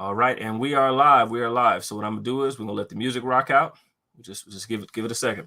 All right, and we are live. We are live. So what I'm gonna do is we're gonna let the music rock out. Just give it a second.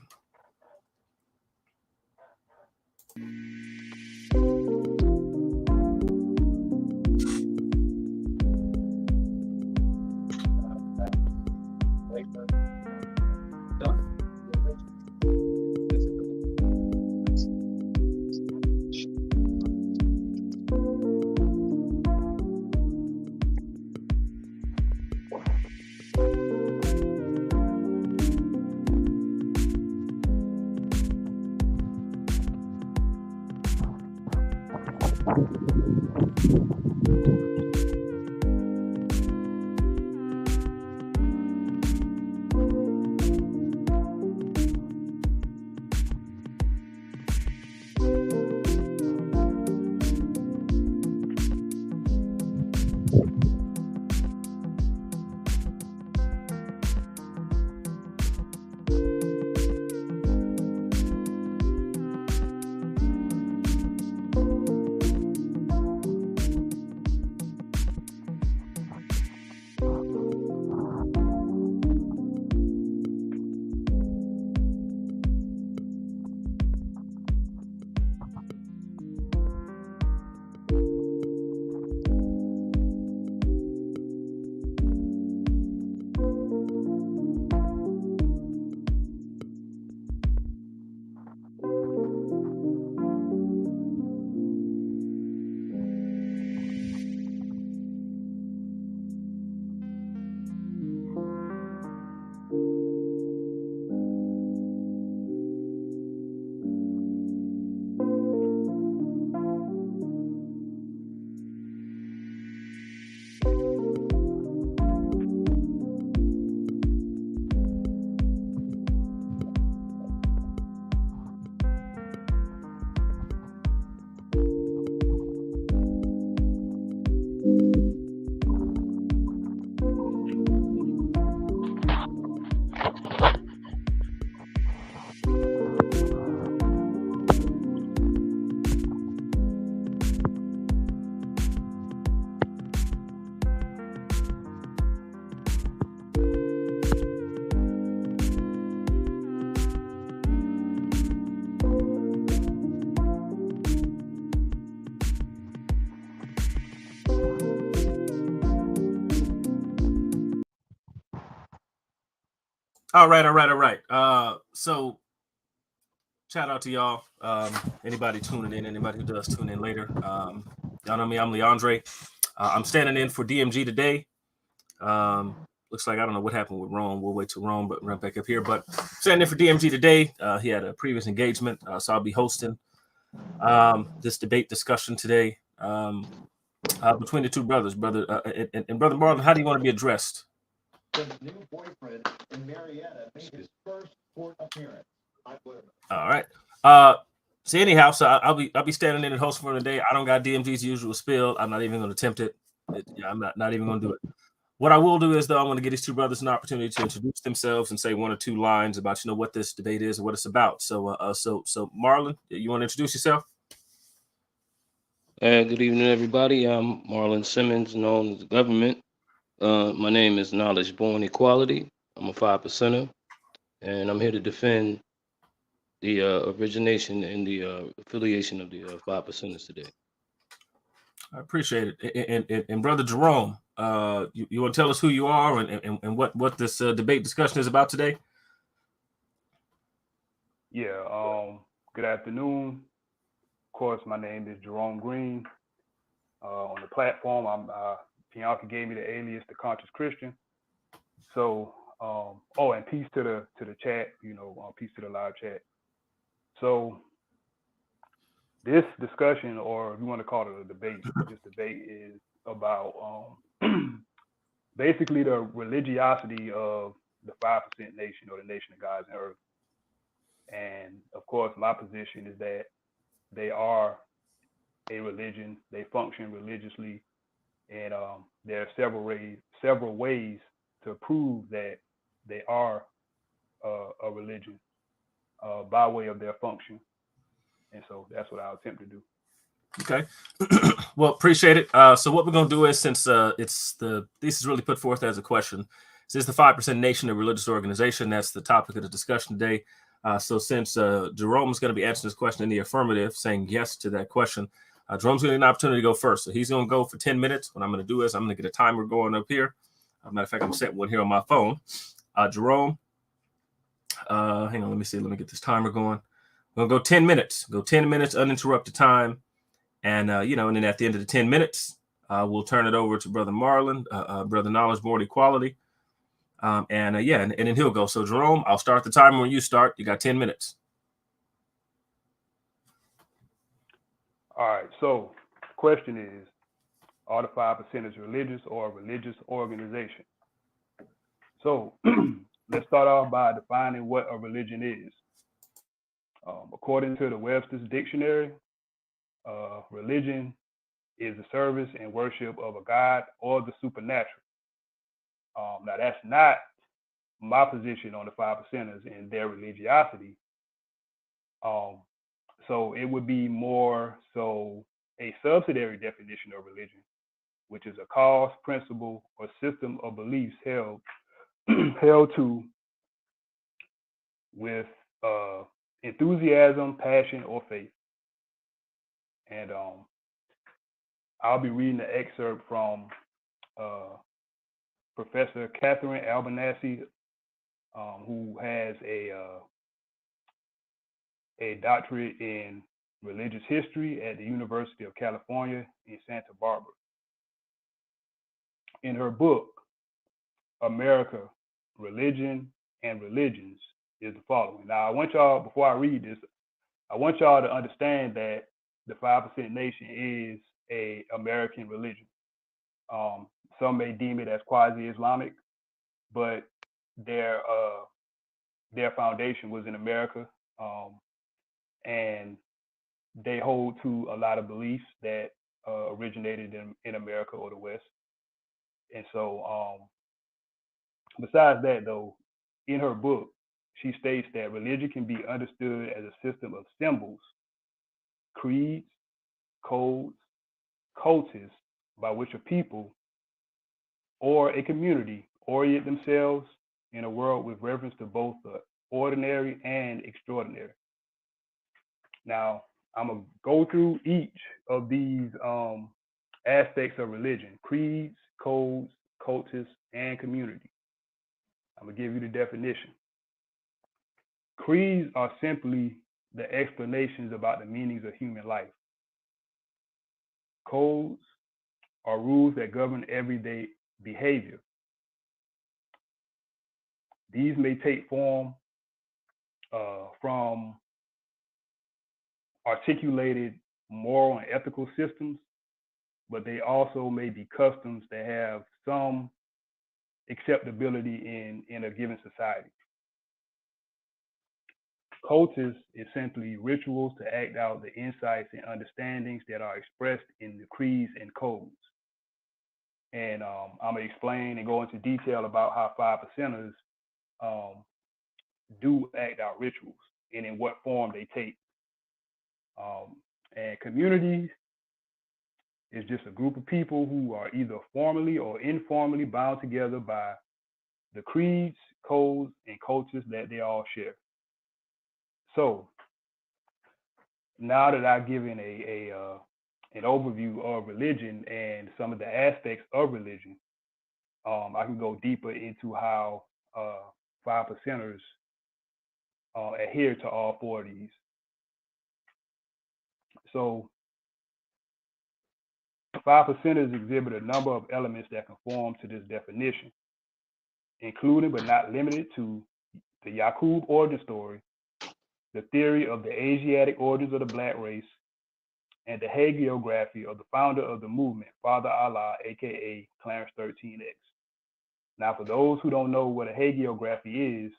All right. So shout out to y'all. Anybody tuning in, anybody who does tune in later. Y'all know me, I'm Leandre. I'm standing in for DMG today. Looks like I don't know what happened with Rome. We'll wait till Rome, but run back up here. But standing in for DMG today. He had a previous engagement, so I'll be hosting this debate discussion today between the two brothers, brother and brother Marlon. How do you want to be addressed? The new boyfriend in Marietta made his first court appearance. All right. So anyhow, I'll be standing in and hosting for today. I don't got DMG's usual spill. I'm not even going to attempt it. I'm not even going to do it. What I will do is, though, I'm going to give these two brothers an opportunity to introduce themselves and say one or two lines about what this debate is and what it's about. So Marlon, you want to introduce yourself? Good evening, everybody. I'm Marlon Simmons, known as the government. My name is Knowledge Born Equality. I'm a 5%er, and I'm here to defend the origination and the affiliation of the 5%ers today. I appreciate it. And brother Jerome, you want to tell us who you are and what this debate discussion is about today? Yeah. Good afternoon. Of course, my name is Jerome Green. On the platform, Bianca gave me the alias, the Conscious Christian. So, and peace to the chat. Peace to the live chat. So, this discussion, or if you want to call it a debate, this debate is about basically the religiosity of the 5% nation, or the nation of gods and earth. And of course, my position is that they are a religion. They function religiously, and there are several ways to prove that they are a religion by way of their function. And so that's what I'll attempt to do. Okay. Well, appreciate it. So what we're gonna do is, since this is really put forth as a question, since the 5% Nation, a religious organization, that's the topic of the discussion today. So since Jerome's going to be answering this question in the affirmative, saying yes to that question, Jerome's going to get an opportunity to go first. So he's going to go for 10 minutes. What I'm going to do is I'm going to get a timer going up here. Matter of fact, I'm setting one here on my phone. Jerome, hang on, let me see. Let me get this timer going. We'll go 10 minutes. Go 10 minutes, uninterrupted time. And, and then at the end of the 10 minutes, we'll turn it over to Brother Marlon, Brother Knowledge, Born Equality. And then he'll go. So, Jerome, I'll start the timer when you start. You got 10 minutes. All right. So, the question is, are the 5%ers religious or a religious organization? So, let's start off by defining what a religion is. According to the Webster's Dictionary, religion is the service and worship of a god or the supernatural. Now, that's not my position on the 5%ers and their religiosity. So it would be more so a subsidiary definition of religion, which is a cause, principle, or system of beliefs held to with enthusiasm, passion, or faith. And I'll be reading the excerpt from Professor Catherine Albanese, who has a doctorate in religious history at the University of California in Santa Barbara. In her book, America, Religion and Religions, is the following. Now, I want y'all, before I read this, I want y'all to understand that the 5% Nation is an American religion. Some may deem it as quasi-Islamic, but their foundation was in America, and they hold to a lot of beliefs that originated in America or the West. And so, besides that, though, in her book, she states that religion can be understood as a system of symbols, creeds, codes, cults by which a people or a community orient themselves in a world with reference to both the ordinary and extraordinary. Now, I'm going to go through each of these aspects of religion: creeds, codes, cults, and community. I'm going to give you the definition. Creeds are simply the explanations about the meanings of human life. Codes are rules that govern everyday behavior. These may take form from articulated moral and ethical systems, but they also may be customs that have some acceptability in a given society. Cults is simply rituals to act out the insights and understandings that are expressed in the creeds and codes. And I'm going to explain and go into detail about how 5%ers do act out rituals and in what form they take. And communities is just a group of people who are either formally or informally bound together by the creeds, codes, and cultures that they all share. So now that I've given an overview of religion and some of the aspects of religion, I can go deeper into how 5%ers adhere to all four of these. So 5%ers exhibit a number of elements that conform to this definition, including but not limited to the Yaqub origin story, the theory of the Asiatic origins of the Black race, and the hagiography of the founder of the movement, Father Allah, aka Clarence 13X. Now, for those who don't know what a hagiography is,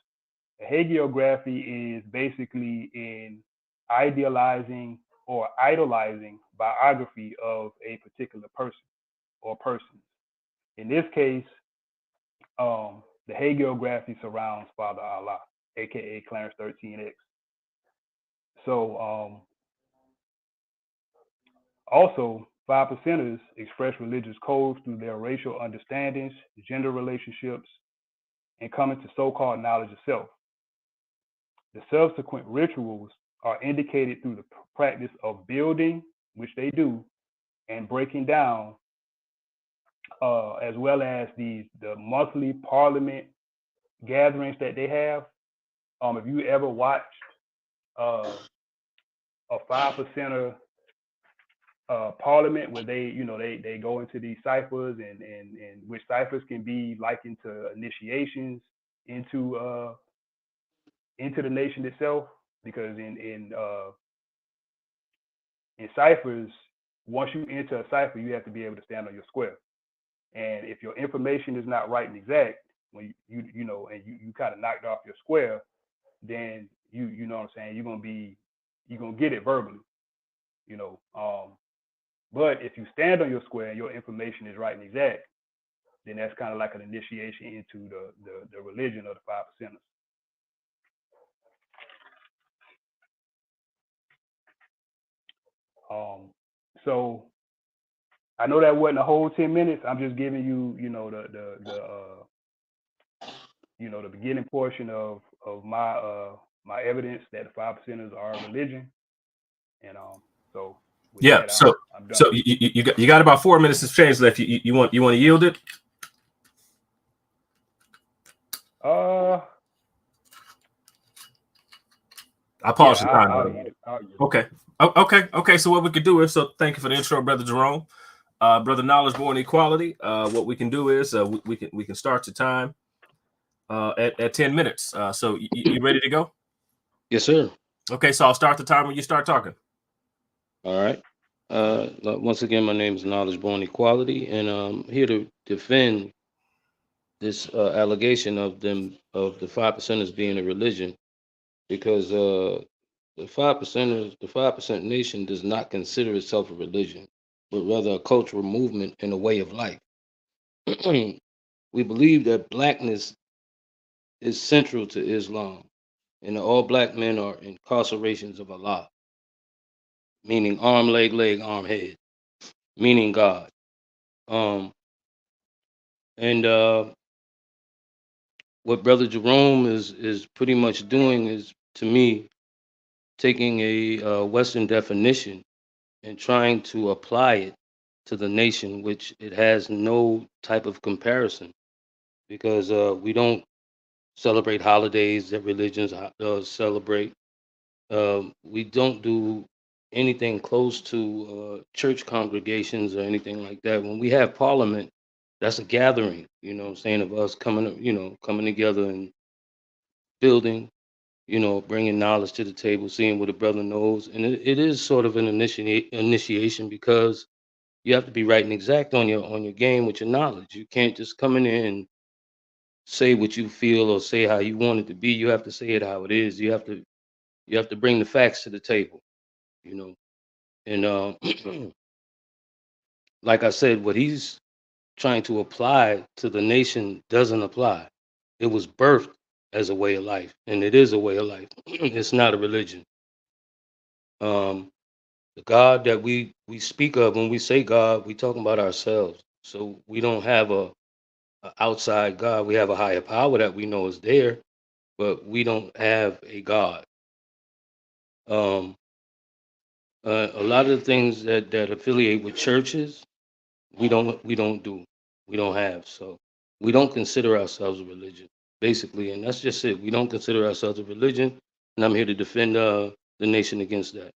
a hagiography is basically an idealizing or idolizing biography of a particular person or persons. In this case, the hagiography surrounds Father Allah, aka Clarence 13X. So Also, 5%ers express religious codes through their racial understandings, gender relationships, and coming to so-called knowledge of self. The subsequent rituals are indicated through the practice of building, which they do, and breaking down, as well as the monthly parliament gatherings that they have. If you ever watched a 5%er parliament where they go into these ciphers and which ciphers can be likened to initiations into the nation itself, because in ciphers, once you enter a cipher, you have to be able to stand on your square. And if your information is not right and exact, when you kind of knocked off your square, then you know what I'm saying, you're gonna get it verbally, but if you stand on your square and your information is right and exact, then that's kind of like an initiation into the religion of the 5%ers. So I know that wasn't a whole 10 minutes. I'm just giving you, the beginning portion of my my evidence that the 5%ers are a religion. And so with Yeah. that, So I'm done. so you got about 4 minutes of change left. You want to yield it? I paused your time. I'll eat it. Okay. So what we could do is, so thank you for the intro, Brother Jerome. Brother Knowledge Born Equality. What we can do is we can start the time at 10 minutes. So you ready to go? Yes, sir. Okay, so I'll start the time when you start talking. All right. Once again, my name is Knowledge Born Equality, and I'm here to defend this allegation of the 5%ers being a religion, because the 5% nation does not consider itself a religion, but rather a cultural movement and a way of life. We believe that blackness is central to Islam, and that all black men are incarcerations of Allah, meaning arm, leg, arm, head, meaning God. And what Brother Jerome is pretty much doing is, to me, taking a Western definition and trying to apply it to the nation, which it has no type of comparison, because we don't celebrate holidays that religions celebrate. We don't do anything close to church congregations or anything like that. When we have parliament, that's a gathering, what I'm saying, of us coming together and building, bringing knowledge to the table, seeing what a brother knows. And it is sort of an initiation, because you have to be right and exact on your game with your knowledge. You can't just come in there and say what you feel or say how you want it to be. You have to say it how it is. You have to bring the facts to the table, And like I said, what he's trying to apply to the nation doesn't apply. It was birthed as a way of life, and it is a way of life. It's not a religion. The God that we speak of, when we say God, we talking about ourselves. So we don't have a outside God. We have a higher power that we know is there, but we don't have a God. A lot of the things that affiliate with churches, we don't do. We don't have. So we don't consider ourselves a religion, basically, and that's just it. We don't consider ourselves a religion, and I'm here to defend the nation against that.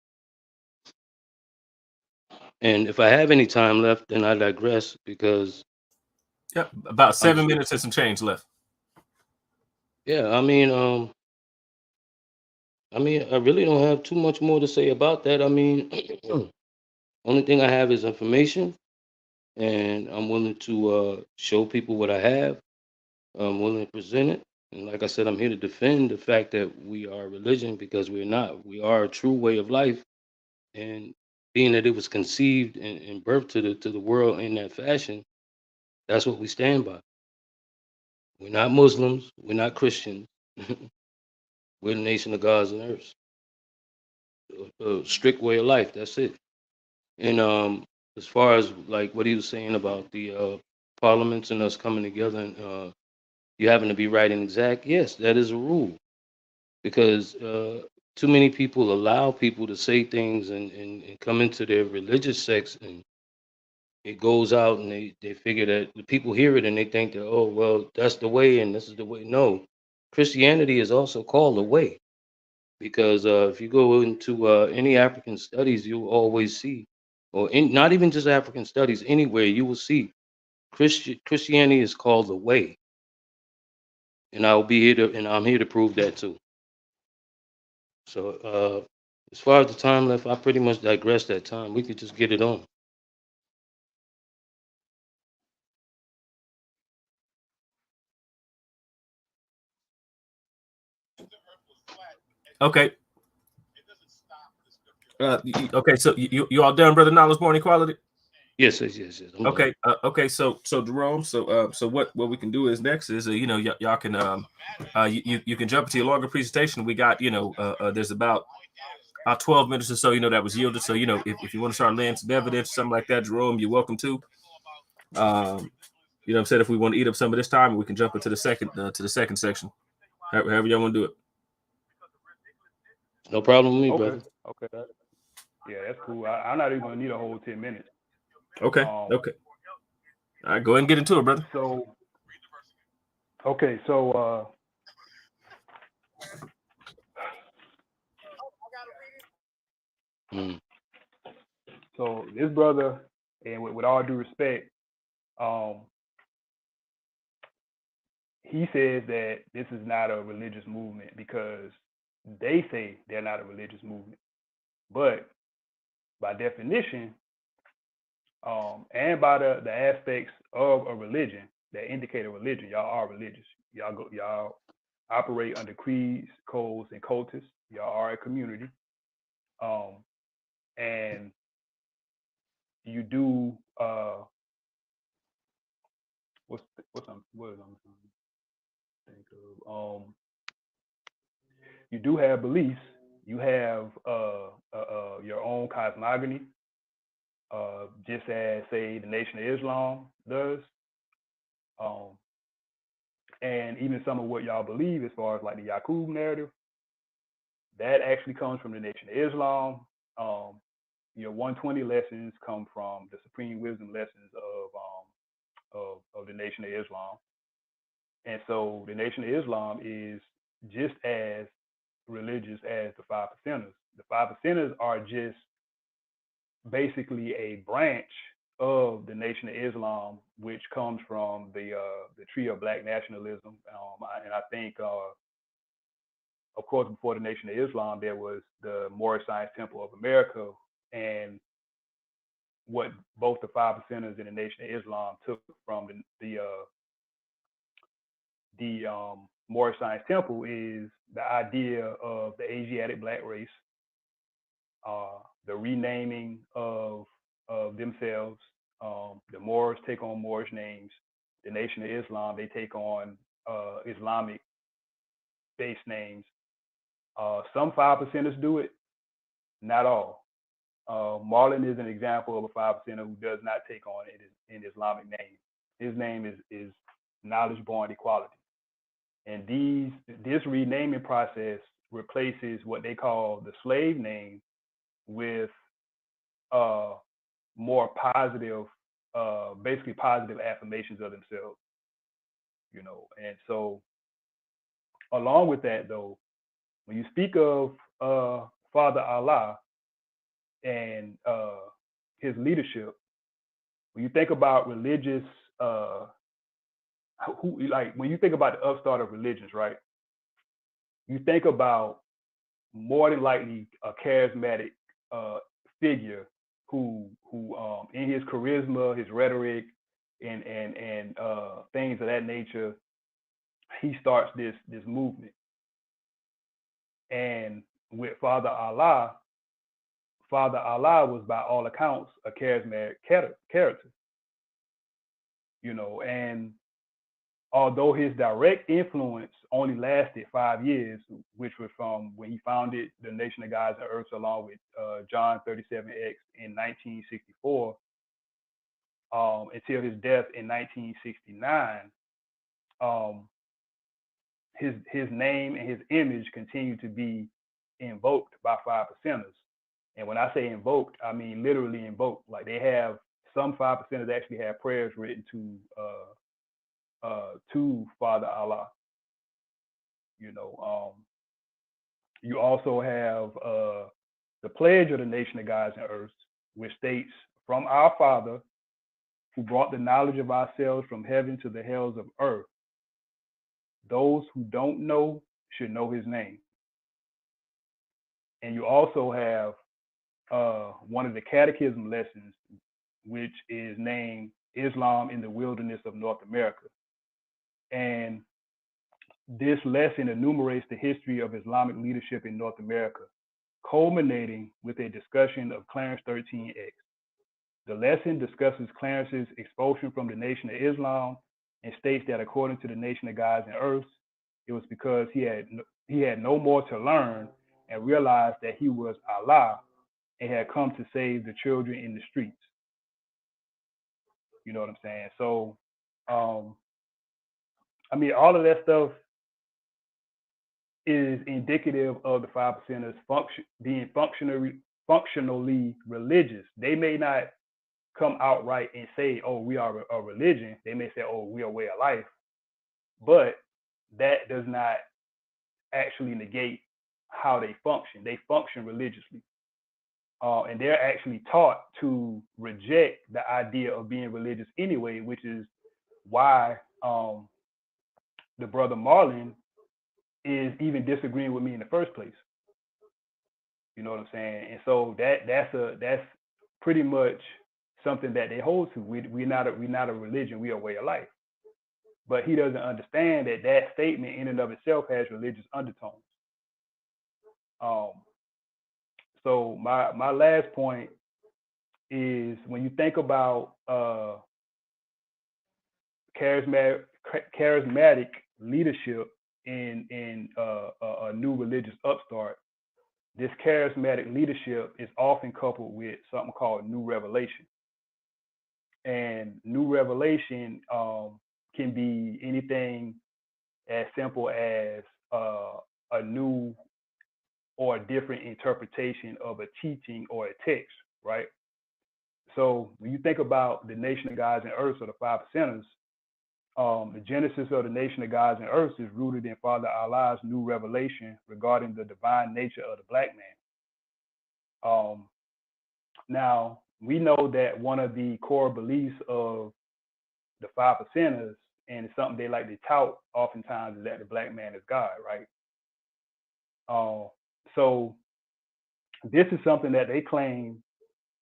And if I have any time left, then I digress, because Yep, about 7 minutes and some change left. Yeah, I mean, I really don't have too much more to say about that. I mean, only thing I have is information, and I'm willing to show people what I have. I'm willing to present it. And like I said, I'm here to defend the fact that we are a religion, because we're not. We are a true way of life. And being that it was conceived and birthed to the world in that fashion, that's what we stand by. We're not Muslims. We're not Christians. We're the nation of gods and earths. A strict way of life. That's it. And as far as like what he was saying about the parliaments and us coming together and you having to be right and exact, yes, that is a rule because too many people allow people to say things and come into their religious sects and it goes out and they figure that the people hear it and they think that, oh, well, that's the way and this is the way. No, Christianity is also called a way because if you go into any African studies, you'll always see, or not even just African studies, anywhere you will see Christianity is called the way. And I'll be here to, and I'm here to prove that too. So as far as the time left, I pretty much digressed that time. We could just get it on. Okay. Okay. So you all done, brother? Knowledge, born equality. Yes. I'm Okay. done. Okay. So Jerome. So what we can do is next is y'all can you can jump into your longer presentation. We got there's about 12 minutes or so that was yielded. So if you want to start laying some evidence, something like that, Jerome, you're welcome to. What I'm saying, if we want to eat up some of this time, we can jump into the second section. However y'all want to do it. No problem with me, Okay. brother. Okay. Yeah, that's cool. I'm not even gonna need a whole 10 minutes. Okay. Okay. All right, go ahead and get into it, brother. So, okay, so so this brother, and with all due respect, he says that this is not a religious movement because they say they're not a religious movement. But by definition, and by the aspects of a religion that indicate a religion, y'all are religious. Y'all operate under creeds, codes, and cultus. Y'all are a community. And you do what is I'm trying to think of? You do have beliefs. You have your own cosmogony, just as say the Nation of Islam does, and even some of what y'all believe as far as like the Yaqub narrative, that actually comes from the Nation of Islam. Your 120 lessons come from the Supreme Wisdom lessons of the Nation of Islam. And so the Nation of Islam is just as religious as the Five Percenters. The Five Percenters are just basically a branch of the Nation of Islam, which comes from the tree of Black nationalism. And I think, of course, before the Nation of Islam, there was the Moorish Science Temple of America, and what both the Five Percenters and the Nation of Islam took from the Moorish Science Temple is the idea of the Asiatic Black race, the renaming of themselves. The Moors take on Moorish names. The Nation of Islam, they take on Islamic-based names. Some 5%ers do it, not all. Marlon is an example of a 5%er who does not take on an Islamic name. His name is Knowledge Born Equality. And this renaming process replaces what they call the slave name with more positive, basically positive affirmations of themselves, And so, along with that, though, when you speak of Father Allah and his leadership, when you think about religious, when you think about the upstart of religions, right? You think about more than likely a charismatic figure who in his charisma, his rhetoric, and things of that nature, he starts this movement. And with Father Allah was by all accounts a charismatic character, and although his direct influence only lasted 5 years, which was from when he founded the Nation of Gods and Earths along with John 37X in 1964 until his death in 1969, his name and his image continued to be invoked by 5%ers. And when I say invoked, I mean literally invoked. Like they have some 5%ers actually have prayers written to Father Allah. You know, you also have the pledge of the Nation of Gods and Earths, which states, "From our Father, who brought the knowledge of ourselves from heaven to the hells of earth, those who don't know should know his name." And you also have one of the catechism lessons, which is named Islam in the Wilderness of North America. And this lesson enumerates the history of Islamic leadership in North America, culminating with a discussion of Clarence 13X. The lesson discusses Clarence's expulsion from the Nation of Islam and states that according to the Nation of Gods and Earths, it was because he had no more to learn and realized that he was Allah and had come to save the children in the streets. You know what I'm saying? So, I mean, all of that stuff is indicative of the 5%ers being functionally religious. They may not come outright and say, "Oh, we are a religion." They may say, "Oh, we are a way of life," but that does not actually negate how they function. They function religiously. And they're actually taught to reject the idea of being religious anyway, which is why the brother Marlon is even disagreeing with me in the first place. You know what I'm saying? And so that's pretty much something that they hold to. We're not a religion, we are a way of life. But he doesn't understand that statement in and of itself has religious undertones. So my last point is, when you think about charismatic leadership in a new religious upstart, this charismatic leadership is often coupled with something called new revelation. And new revelation can be anything as simple as a new or a different interpretation of a teaching or a text, right? So when you think about the Nation of Gods and Earths, or the 5%ers, the genesis of the Nation of Gods and Earths is rooted in Father Allah's new revelation regarding the divine nature of the black man. Now, we know that one of the core beliefs of the 5%ers, and it's something they like to tout oftentimes, is that the black man is God, right? So this is something that they claim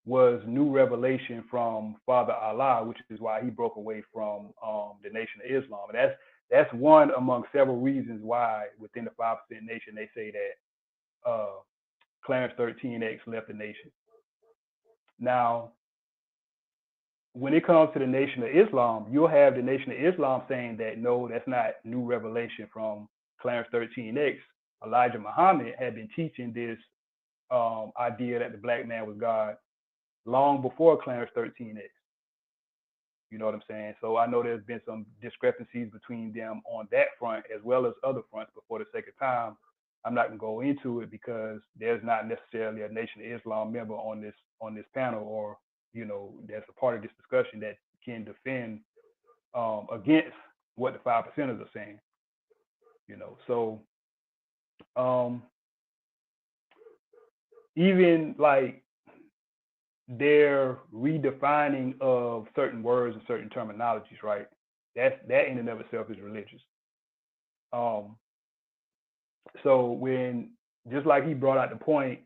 was new revelation from Father Allah, which is why he broke away from the Nation of Islam. And that's one among several reasons why within the 5% nation they say that Clarence 13X left the nation. Now, when it comes to the Nation of Islam, you'll have the Nation of Islam saying that no, that's not new revelation from Clarence 13X. Elijah Muhammad had been teaching this idea that the black man was God long before Clarence 13X. You know what I'm saying? So I know there's been some discrepancies between them on that front as well as other fronts, but for the sake of time, I'm not gonna go into it because there's not necessarily a Nation of Islam member on this panel, or that's a part of this discussion that can defend against what the 5%ers are saying. So even like their redefining of certain words and certain terminologies, right? That in and of itself is religious. So when, just like he brought out the point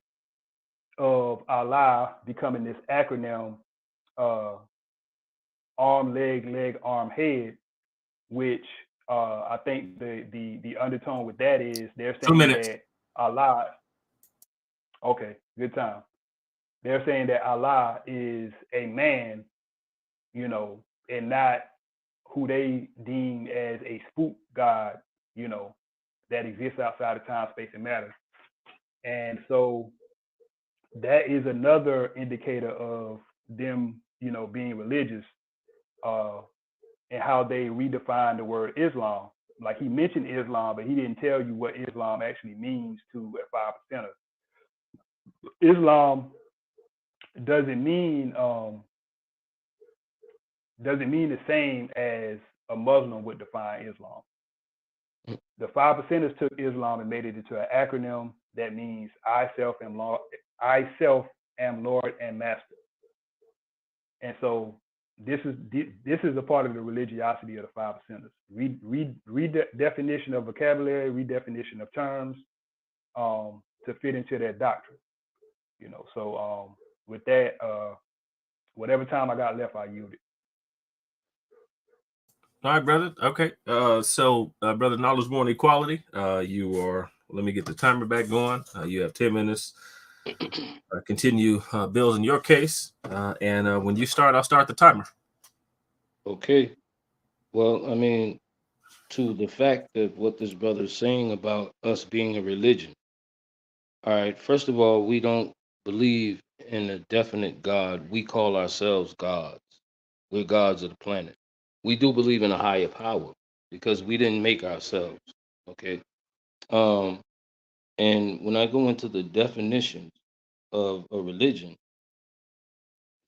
of Allah becoming this acronym, arm, leg, arm, head, which I think the undertone with that is they're saying that Allah, okay, good time. They're saying that Allah is a man, and not who they deem as a spook god, you know, that exists outside of time, space, and matter. And so that is another indicator of them, you know, being religious, uh, and how they redefine the word Islam. Like he mentioned Islam, but he didn't tell you what Islam actually means to a 5%er. Islam doesn't mean the same as a Muslim would define Islam. The 5%ers took Islam and made it into an acronym that means I self am Lord and master. And so this is a part of the religiosity of the 5%ers. Redefinition of vocabulary, redefinition of terms, to fit into their doctrine. You know, so with that, whatever time I got left, I yield it. All right, brother. Okay. So brother, knowledge, born equality. You are. Let me get the timer back going. You have 10 minutes. Continue building your case, and when you start, I'll start the timer. Okay. Well, I mean, to the fact that what this brother is saying about us being a religion. All right. First of all, we don't believe in a definite God. We call ourselves gods. We're gods of the planet. We do believe in a higher power because we didn't make ourselves. Okay. And when I go into the definitions of a religion, it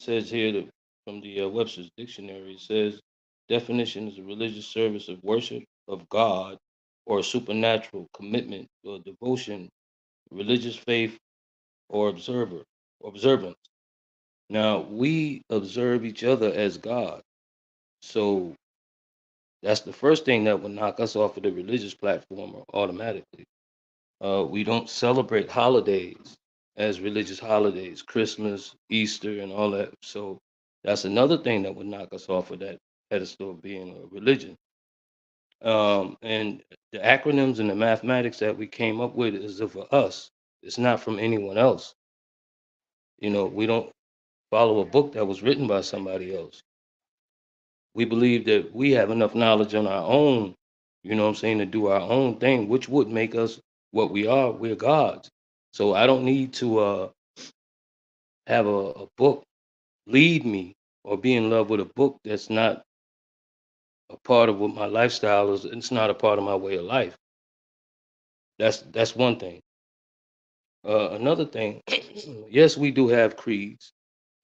says here that from the Webster's Dictionary, it says definition is a religious service of worship of God or a supernatural commitment or devotion, religious faith or observance. Now we observe each other as God. So that's the first thing that would knock us off of the religious platform automatically. We don't celebrate holidays as religious holidays, Christmas, Easter, and all that. So that's another thing that would knock us off of that pedestal of being a religion. And the acronyms and the mathematics that we came up with is for us. It's not from anyone else. You know, we don't follow a book that was written by somebody else. We believe that we have enough knowledge on our own, you know what I'm saying, to do our own thing, which would make us what we are. We're gods. So I don't need to have a book lead me or be in love with a book that's not a part of what my lifestyle is. It's not a part of my way of life. That's one thing. Another thing, yes, we do have creeds,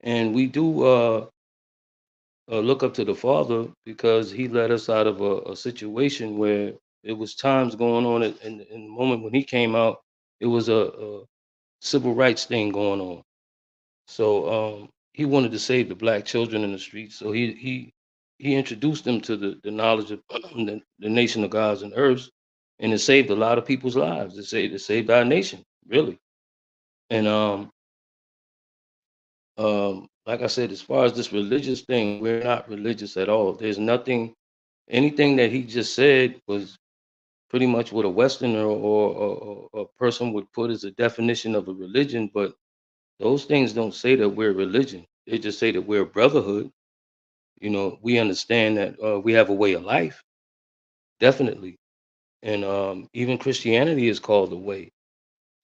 and we do look up to the Father because He led us out of a situation where it was times going on in the moment when He came out. It was a civil rights thing going on. So He wanted to save the black children in the streets. So he introduced them to the knowledge of the nation of gods and earths, and it saved a lot of people's lives. It saved our nation, really. And like I said, as far as this religious thing, we're not religious at all. There's anything that he just said was pretty much what a Westerner or a person would put as a definition of a religion, but those things don't say that we're a religion. They just say that we're a brotherhood. You know, we understand that we have a way of life, definitely. And even Christianity is called a way.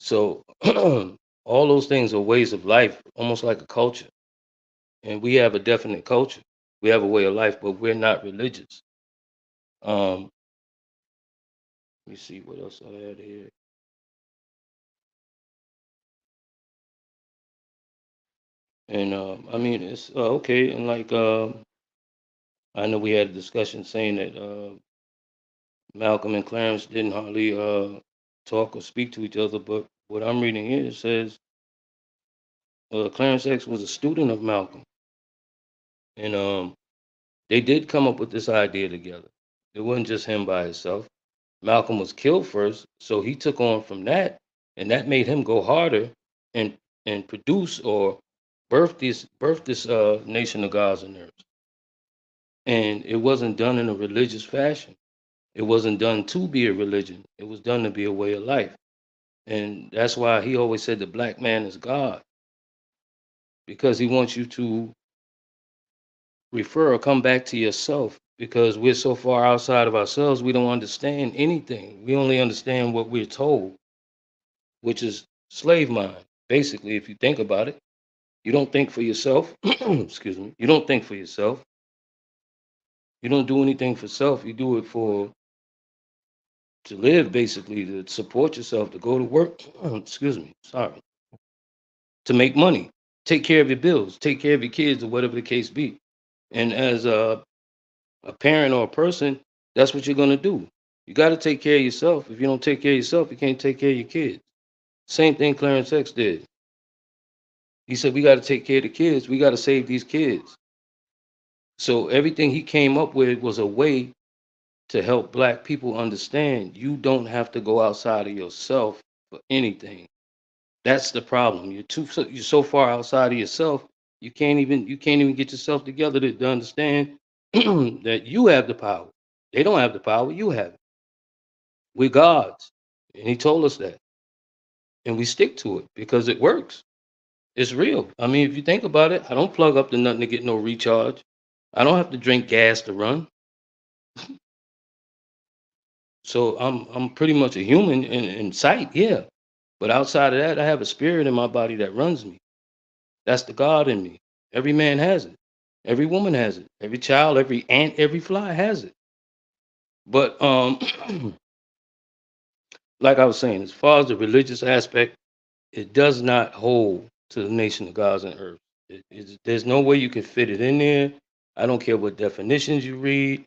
So all those things are ways of life, almost like a culture. And we have a definite culture. We have a way of life, but we're not religious. Let me see what else I had here. And I mean, it's okay. And like, I know we had a discussion saying that Malcolm and Clarence didn't hardly talk or speak to each other, but what I'm reading here it says Clarence X was a student of Malcolm, and they did come up with this idea together. It wasn't just him by himself. Malcolm was killed first, so he took on from that, and that made him go harder and produce or birth this nation of gods and earth. And it wasn't done in a religious fashion. It wasn't done to be a religion. It was done to be a way of life. And that's why he always said the black man is God, because he wants you to refer or come back to yourself because we're so far outside of ourselves, we don't understand anything. We only understand what we're told, which is slave mind. Basically, if you think about it, you don't think for yourself. Excuse me. You don't think for yourself. You don't do anything for self. You do it for to live, basically, to support yourself, to go to work. Excuse me. Sorry. To make money, take care of your bills, take care of your kids, or whatever the case be. And as a parent or a person, that's what you're gonna do. You got to take care of yourself. If you don't take care of yourself, you can't take care of your kids. Same thing Clarence X did. He said we got to take care of the kids. We got to save these kids. So everything he came up with was a way to help black people understand you don't have to go outside of yourself for anything. That's the problem. You're so far outside of yourself, you can't even get yourself together to understand that you have the power. They don't have the power, you have it. We're gods. And he told us that. And we stick to it because it works. It's real. I mean, if you think about it, I don't plug up to nothing to get no recharge. I don't have to drink gas to run. So I'm pretty much a human in sight, yeah. But outside of that, I have a spirit in my body that runs me. That's the God in me. Every man has it. Every woman has it. Every child, every ant, every fly has it. But like I was saying, as far as the religious aspect, it does not hold to the nation of gods and earth. There's no way you can fit it in there. I don't care what definitions you read.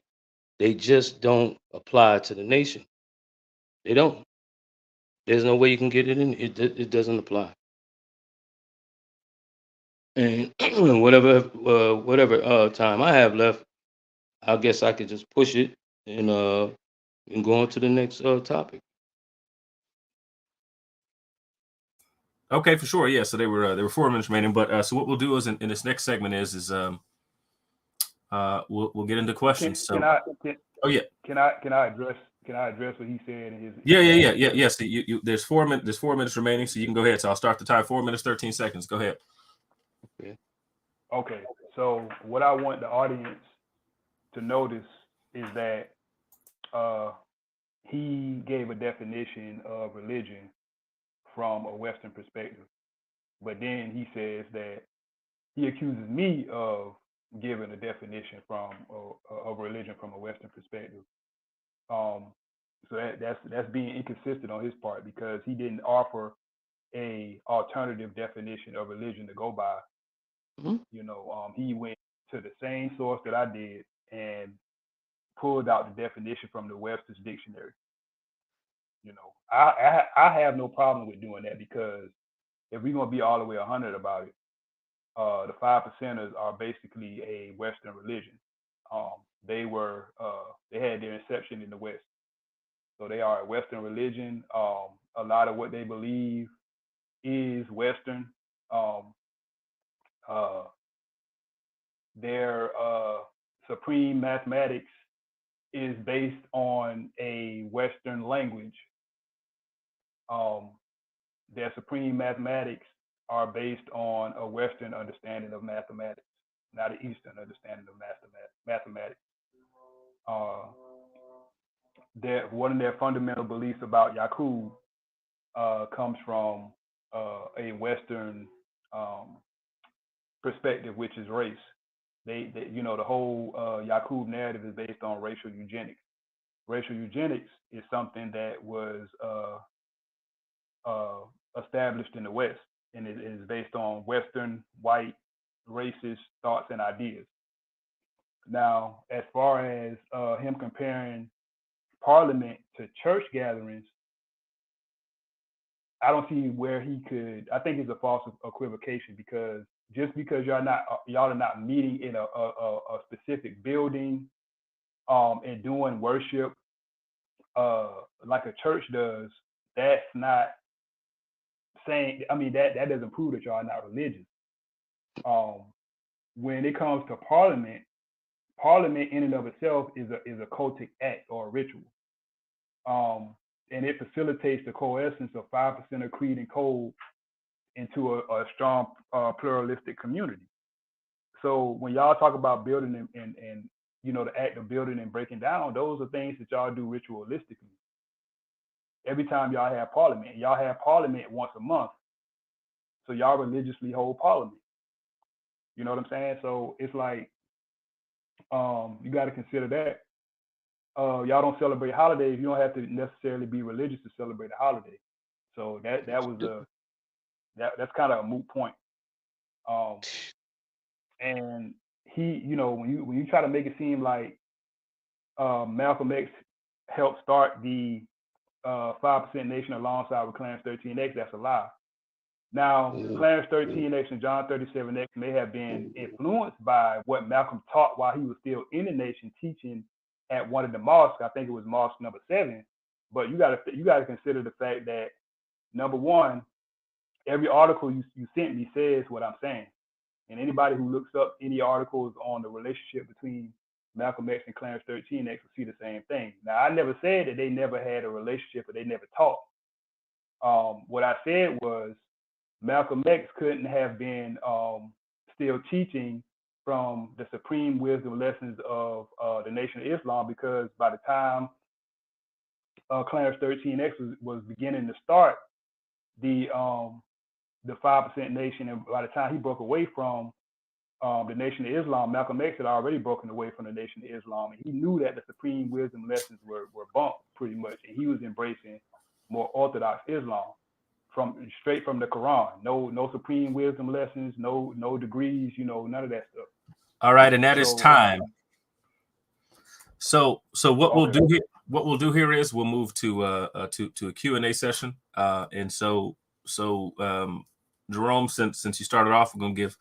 They just don't apply to the nation. They don't. There's no way you can get it in. It doesn't apply. And whatever time I have left, I guess I could just push it and go on to the next topic. Okay, for sure. Yeah. So they were 4 minutes remaining, but so what we'll do is in this next segment is we'll get into questions. So oh yeah. Can I address what he said in his Yeah. So there's 4 minutes remaining, so you can go ahead. So I'll start the time. 4 minutes 13 seconds. Go ahead. Okay. So what I want the audience to notice is that he gave a definition of religion from a Western perspective, but then he says that he accuses me of giving a definition from of religion from a Western perspective. So that's being inconsistent on his part because he didn't offer a alternative definition of religion to go by. Mhm. He went to the same source that I did and pulled out the definition from the Webster's dictionary. I have no problem with doing that because if we're gonna be all the way 100 about it, the 5%ers are basically a Western religion. They had their inception in the West, so they are a Western religion. A lot of what they believe is Western. Uh, their supreme mathematics is based on a Western language. Their supreme mathematics are based on a Western understanding of mathematics, not an Eastern understanding of mathematics. One of their fundamental beliefs about Yakub comes from a Western perspective, which is race. The whole Yakub narrative is based on racial eugenics. Racial eugenics is something that was established in the West, and it is based on Western white racist thoughts and ideas. Now, as far as him comparing Parliament to church gatherings, I don't see where he could. I think it's a false equivocation because just because y'all are not meeting in a specific building and doing worship like a church does, that's not saying. I mean that doesn't prove that y'all are not religious. When it comes to Parliament in and of itself is a cultic act or a ritual. And it facilitates the coalescence of 5% of creed and code into a strong pluralistic community. So when y'all talk about building and you know, the act of building and breaking down, those are things that y'all do ritualistically. Every time y'all have parliament once a month. So y'all religiously hold parliament. You know what I'm saying? So it's like, you got to consider that. Y'all don't celebrate holidays. You don't have to necessarily be religious to celebrate a holiday. So that's kind of a moot point. And he, you know, when you try to make it seem like Malcolm X helped start the 5% Nation alongside with Clarence 13X, that's a lie. Now, Clarence 13X and John 37X may have been influenced by what Malcolm taught while he was still in the nation teaching at one of the mosques. I think it was mosque number 7. But you gotta consider the fact that, number one, every article you sent me says what I'm saying. And anybody who looks up any articles on the relationship between Malcolm X and Clarence 13X will see the same thing. Now, I never said that they never had a relationship or they never talked. What I said was Malcolm X couldn't have been still teaching from the supreme wisdom lessons of the Nation of Islam, because by the time Clarence 13X was beginning to start the 5% Nation, and by the time he broke away from the Nation of Islam, Malcolm X had already broken away from the Nation of Islam, and he knew that the supreme wisdom lessons were bumped pretty much, and he was embracing more orthodox Islam straight from the Quran. No supreme wisdom lessons, no degrees, you know, none of that stuff. All right, and that is time. So what we'll do here is we'll move to a Q&A session. And so Jerome, since you started off, we're going to give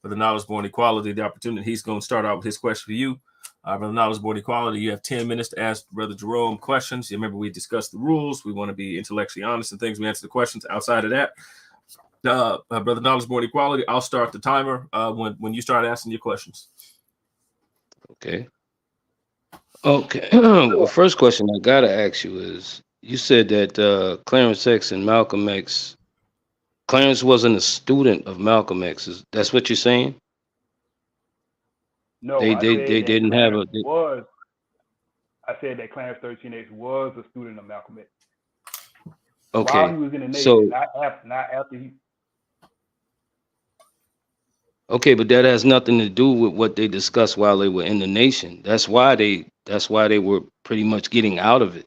Brother Knowledge Born Equality the opportunity. He's going to start out with his question for you. Brother Knowledge Born Equality, you have 10 minutes to ask Brother Jerome questions. You remember we discussed the rules. We want to be intellectually honest and things. We answer the questions. Outside of that, Brother Knowledge Born Equality, I'll start the timer when you start asking your questions. Okay. Well, first question I gotta ask you is, you said that Clarence X and Malcolm X, Clarence wasn't a student of Malcolm X. That's what you're saying? No, they didn't have a. I said that Clarence 13X was a student of Malcolm X. Okay. While he was in the Nation, So not after he. okay, but that has nothing to do with what they discussed while they were in the Nation. That's why they were pretty much getting out of it.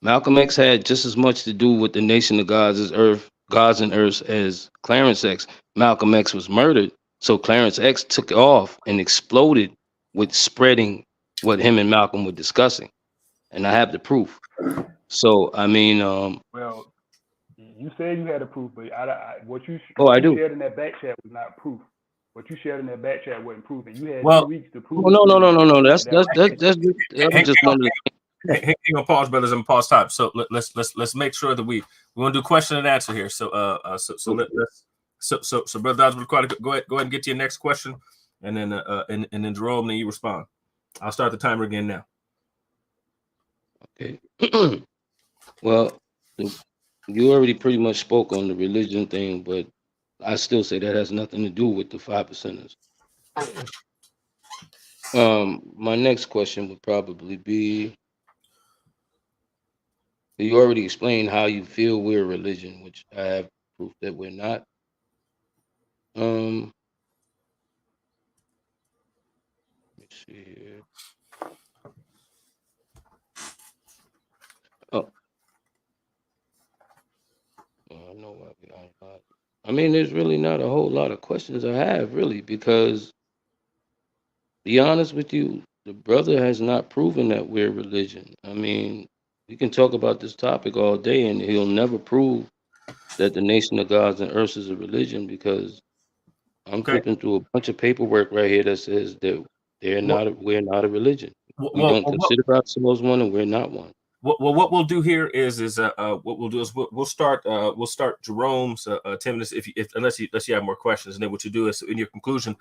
Malcolm X had just as much to do with the Nation of Gods and Earth as Clarence X. Malcolm X was murdered, so Clarence X took off and exploded with spreading what him and Malcolm were discussing, and I have the proof. So I mean, well, you said you had a proof, but what you shared in that back chat was not proof. What you shared in that back chat wasn't proof, and you had 2 weeks to prove. No. That's just one of the. Hang on, pause, brothers, and pause time. So let's make sure that we want to do question and answer here. So Brother Dodge, go ahead and get to your next question, and then Jerome, then you respond. I'll start the timer again now. Okay. Well, you already pretty much spoke on the religion thing, but I still say that has nothing to do with the 5%ers. My next question would probably be, you already explained how you feel we're a religion, which I have proof that we're not. Let me see here. Oh, I know why we are. I mean, there's really not a whole lot of questions I have, really, because, to be honest with you, the brother has not proven that we're a religion. I mean, we can talk about this topic all day, and he'll never prove that the Nation of Gods and Earth is a religion, because I'm flipping through a bunch of paperwork right here that says that we're not a religion. We don't consider ourselves one, and we're not one. Well, what we'll do here is what we'll do is we'll start Jerome's 10 minutes unless you have more questions, and then what you do is in your conclusion,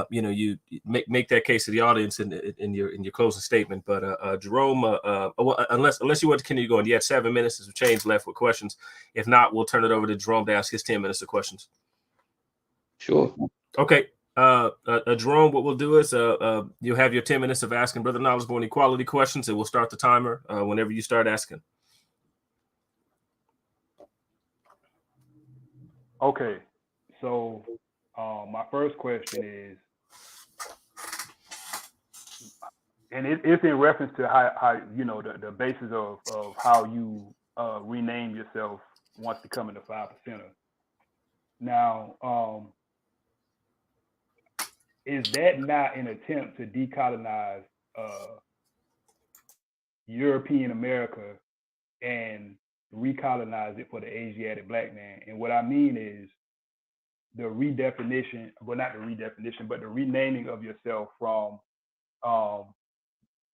you make that case to the audience in your closing statement. But Jerome, unless you want to continue going, you had 7 minutes of change left with questions. If not, we'll turn it over to Jerome to ask his 10 minutes of questions. Sure. Okay. Jerome, what we'll do is you'll have your 10 minutes of asking Brother Knowledge Born Equality questions, and we'll start the timer whenever you start asking. Okay, so my first question is, and it's in reference to how you know the basis of how you rename yourself once becoming a 5%er. Now, is that not an attempt to decolonize European America and recolonize it for the Asiatic black man? And what I mean is the redefinition, well, not the redefinition, but the renaming of yourself from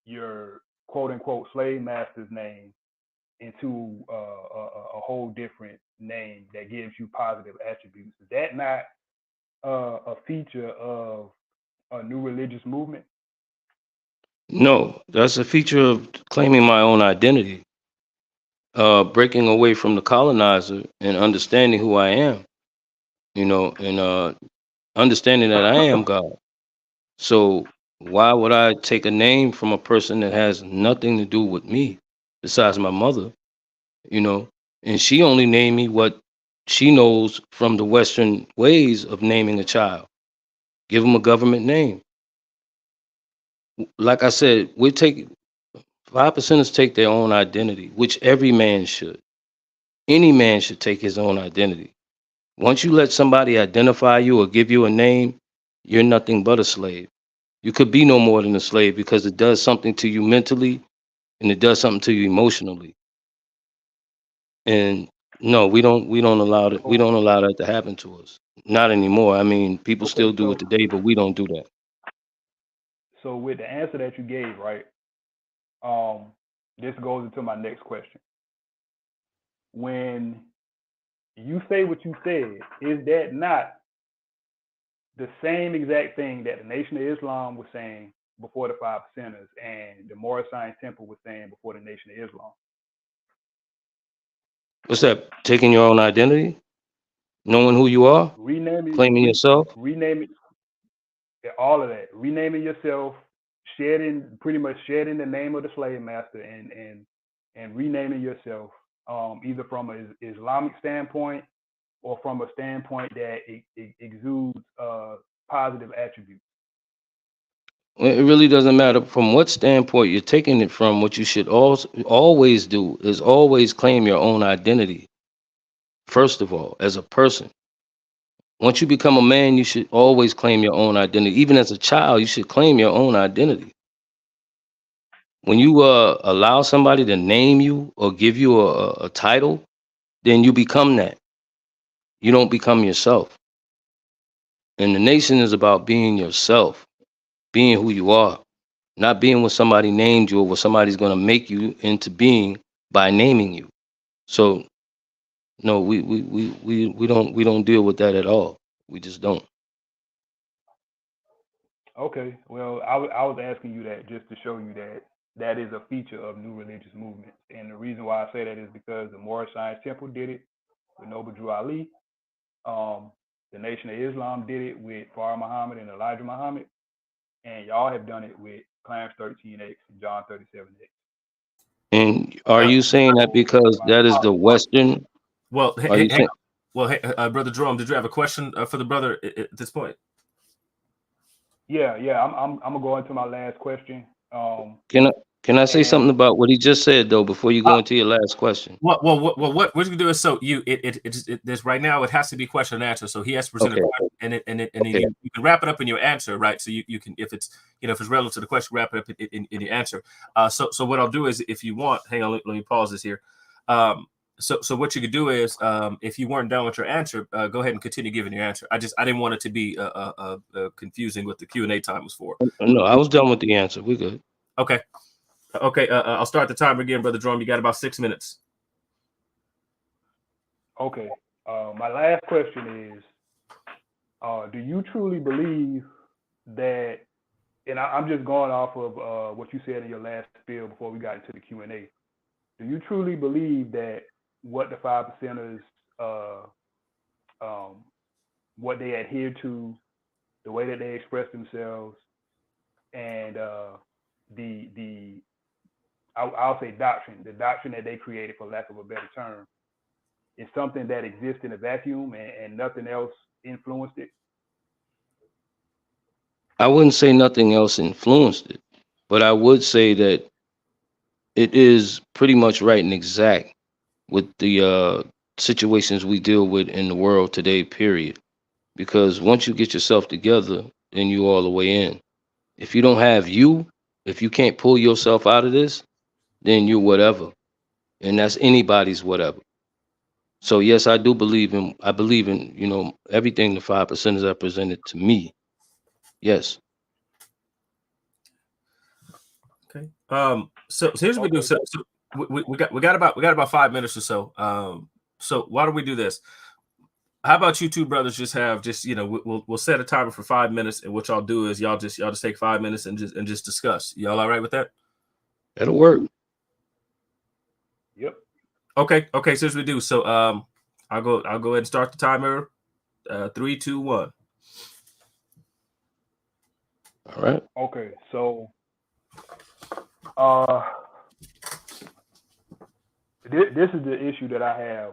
your quote unquote slave master's name into a whole different name that gives you positive attributes. Is that not a feature of a new religious movement? No, that's a feature of claiming my own identity, breaking away from the colonizer and understanding who I am, and understanding that I am God. So why would I take a name from a person that has nothing to do with me besides my mother, you know? And she only named me what she knows from the Western ways of naming a child. Give them a government name. Like I said, 5%ers take their own identity, which every man should. Any man should take his own identity. Once you let somebody identify you or give you a name, you're nothing but a slave. You could be no more than a slave because it does something to you mentally and it does something to you emotionally. And no, we don't allow that to happen to us. Not anymore. I mean, people Okay, still do it today, but we don't do that. so with the answer that you gave, right? This goes into my next question. When you say what you said, is that not the same exact thing that the Nation of Islam was saying before the 5%ers and the Moorish Science Temple was saying before the Nation of Islam? What's that? Taking your own identity? Knowing who you are? Claiming yourself? Renaming all of that, renaming yourself, pretty much shedding the name of the slave master and renaming yourself, either from an Islamic standpoint or from a standpoint that it exudes positive attributes. It really doesn't matter from what standpoint you're taking it from. What you should always do is always claim your own identity. First of all, as a person. Once you become a man, you should always claim your own identity. Even as a child, you should claim your own identity. When you allow somebody to name you or give you a title, then you become that. You don't become yourself. And the nation is about being yourself, being who you are, not being what somebody named you or what somebody's going to make you into being by naming you. So no, we don't deal with that at all. We just don't. Okay, well, I was asking you that just to show you that that is a feature of new religious movements. And the reason why I say that is because the Moorish Science Temple did it with Noble Drew Ali. The Nation of Islam did it with Farah Muhammad and Elijah Muhammad. And y'all have done it with Clarence 13X and John 37X. And are you saying that because that is the Western? Well, Are you hang saying? on. Well, hey, Brother Jerome, did you have a question for the brother at this point? Yeah, I'm gonna go into my last question. Can I say And something about what he just said though before you go into your last question? What we're gonna do is so this right now it has to be question and answer. So he has to present Okay. a question and Okay. you can wrap it up in your answer, right? So you can if it's if it's relevant to the question, wrap it up in your answer. So what I'll do is if you want, hang on, let me pause this here. So what you could do is if you weren't done with your answer, go ahead and continue giving your answer. I didn't want it to be confusing what the Q&A time was for. No, I was done with the answer. We're good. Okay. I'll start the timer again, Brother Jerome. You got about 6 minutes. okay, my last question is, do you truly believe that? And I'm just going off of what you said in your last spiel before we got into the Q&A. Do you truly believe that what the 5%ers, what they adhere to the way that they express themselves, and I'll say doctrine, the doctrine that they created, for lack of a better term, is something that exists in a vacuum and nothing else influenced it. I wouldn't say nothing else influenced it, but I would say that it is pretty much right and exact with the situations we deal with in the world today, period. Because once you get yourself together, then you all the way in. If you don't have you, if you can't pull yourself out of this, then you're whatever. And that's anybody's whatever. So yes, I believe in, everything the 5%ers have presented to me. Yes. Okay. So here's what we do. So we got about 5 minutes or so. So why don't we do this? How about you two brothers just we'll set a timer for 5 minutes, and what y'all do is y'all just take 5 minutes and just discuss. Y'all all right with that? That'll work. Yep. Okay. So here's what we do. So I'll go ahead and start the timer. 3, 2, 1. All right. Okay. So this is the issue that I have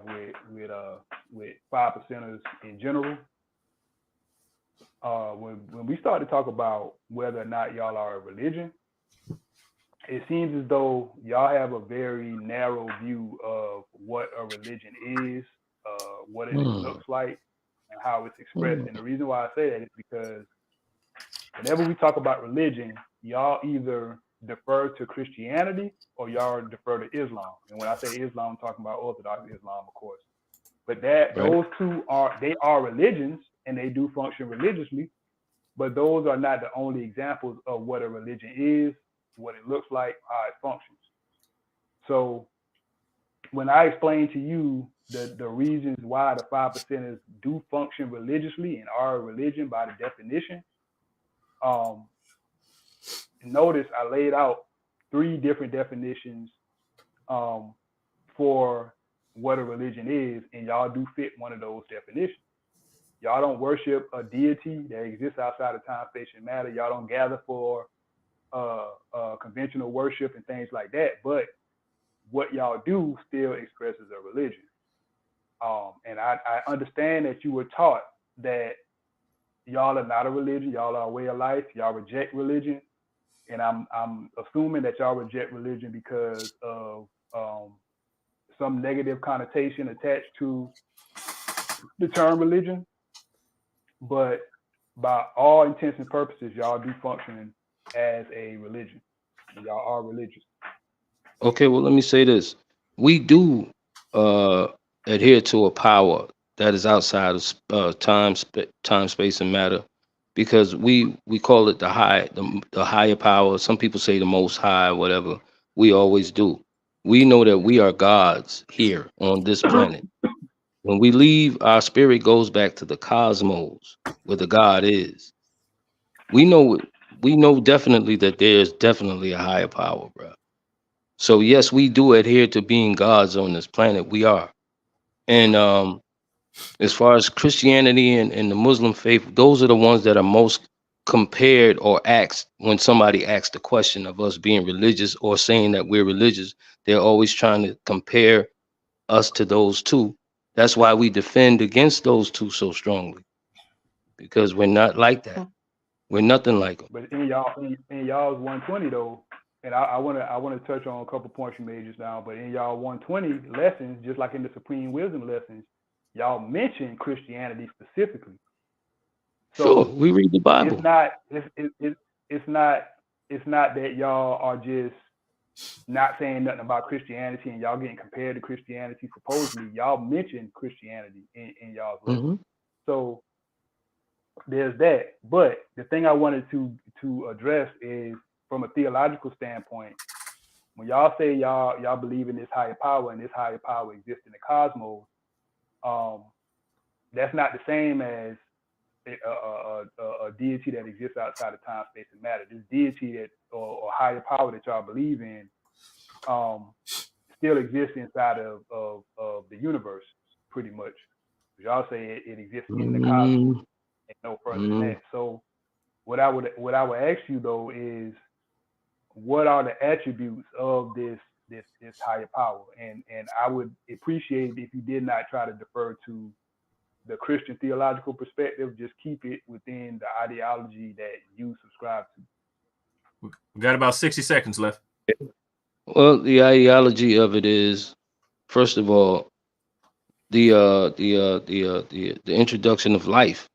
with 5%ers in general. When we start to talk about whether or not y'all are a religion, it seems as though y'all have a very narrow view of what a religion is, what it looks like, and how it's expressed. And the reason why I say that is because whenever we talk about religion, y'all either defer to Christianity or y'all defer to Islam. And when I say Islam, I'm talking about Orthodox Islam, of course. But those two are religions, and they do function religiously, but those are not the only examples of what a religion is, what it looks like, how it functions. So when I explain to you the reasons why the 5%ers do function religiously and are a religion by the definition, notice I laid out 3 different definitions for what a religion is, and y'all do fit one of those definitions. Y'all don't worship a deity that exists outside of time, space, and matter. Y'all don't gather for conventional worship and things like that. But what y'all do still expresses a religion. And I understand that you were taught that y'all are not a religion. Y'all are a way of life. Y'all reject religion. And I'm assuming that y'all reject religion because of some negative connotation attached to the term religion. But by all intents and purposes, y'all do function as a religion. And y'all are religious. Okay, well, let me say this. We do adhere to a power that is outside of time, space, and matter, because we call it the higher power. Some people say the most high, whatever. We always do. We know that we are gods here on this planet. When we leave, our spirit goes back to the cosmos where the God is. We know definitely that there's definitely a higher power, bro. So yes, we do adhere to being gods on this planet. We are. And as far as Christianity and the Muslim faith, those are the ones that are most compared or asked when somebody asks the question of us being religious or saying that we're religious. They're always trying to compare us to those two. That's why we defend against those two so strongly, because we're not like that. We're nothing like them. But in y'all's 120 though, and I want to touch on a couple points you made just now. But in y'all 120 lessons, just like in the Supreme Wisdom lessons, y'all mention Christianity specifically. So sure, we read the Bible. It's not that y'all are just not saying nothing about Christianity and y'all getting compared to Christianity. Supposedly, y'all mention Christianity in y'all's lessons. So there's that. But the thing I wanted to address is from a theological standpoint, when y'all say y'all believe in this higher power and this higher power exists in the cosmos, that's not the same as a deity that exists outside of time, space, and matter. This deity that or higher power that y'all believe in still exists inside of the universe, pretty much. Y'all say it exists in the cosmos. and no further than that. So what I would ask you though is, what are the attributes of this higher power? And I would appreciate if you did not try to defer to the Christian theological perspective. Just keep it within the ideology that you subscribe to. We got about 60 seconds left. Well, the ideology of it is, first of all, the introduction of life.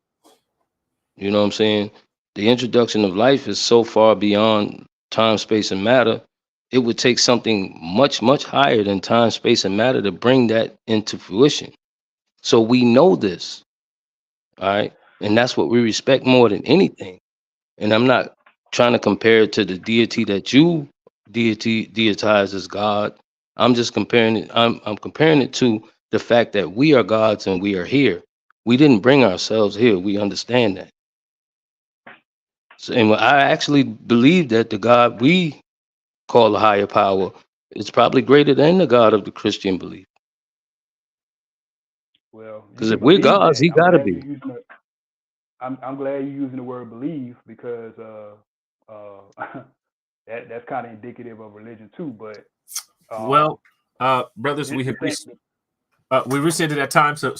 You know what I'm saying? The introduction of life is so far beyond time, space, and matter. It would take something much, much higher than time, space, and matter to bring that into fruition. So we know this, all right? And that's what we respect more than anything. And I'm not trying to compare it to the deity that you deitize as God. I'm just comparing it. I'm comparing it to the fact that we are gods and we are here. We didn't bring ourselves here. We understand that. So, and I actually believe that the God we call a higher power is probably greater than the God of the Christian belief. Well, Because if we're gods, he got to be. I'm glad you're using the word believe, because that's kind of indicative of religion too. But brothers, we recently ended that time. So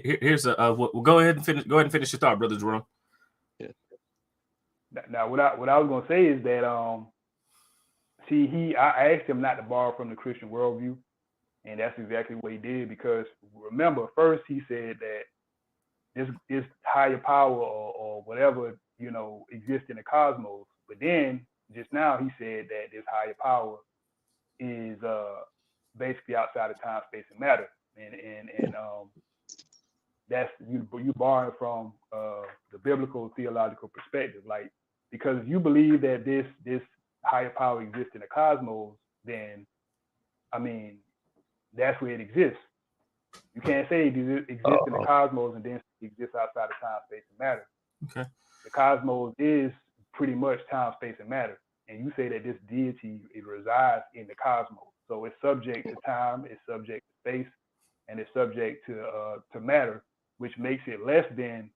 here's we'll go ahead and finish your thought, Brother Jerome. Yeah. Now, what I was gonna say is that I asked him not to borrow from the Christian worldview, and that's exactly what he did. Because remember, first he said that this higher power or whatever, exists in the cosmos. But then just now he said that this higher power is basically outside of time, space, and matter, and that's you borrowing from the biblical theological perspective, like, because you believe that this higher power exists in the cosmos, then I mean that's where it exists. You can't say it exists in the cosmos and then it exists outside of time, space, and matter. Okay. The cosmos is pretty much time, space, and matter. And you say that this deity, it resides in the cosmos. So it's subject to time, it's subject to space, and it's subject to matter, which makes it less than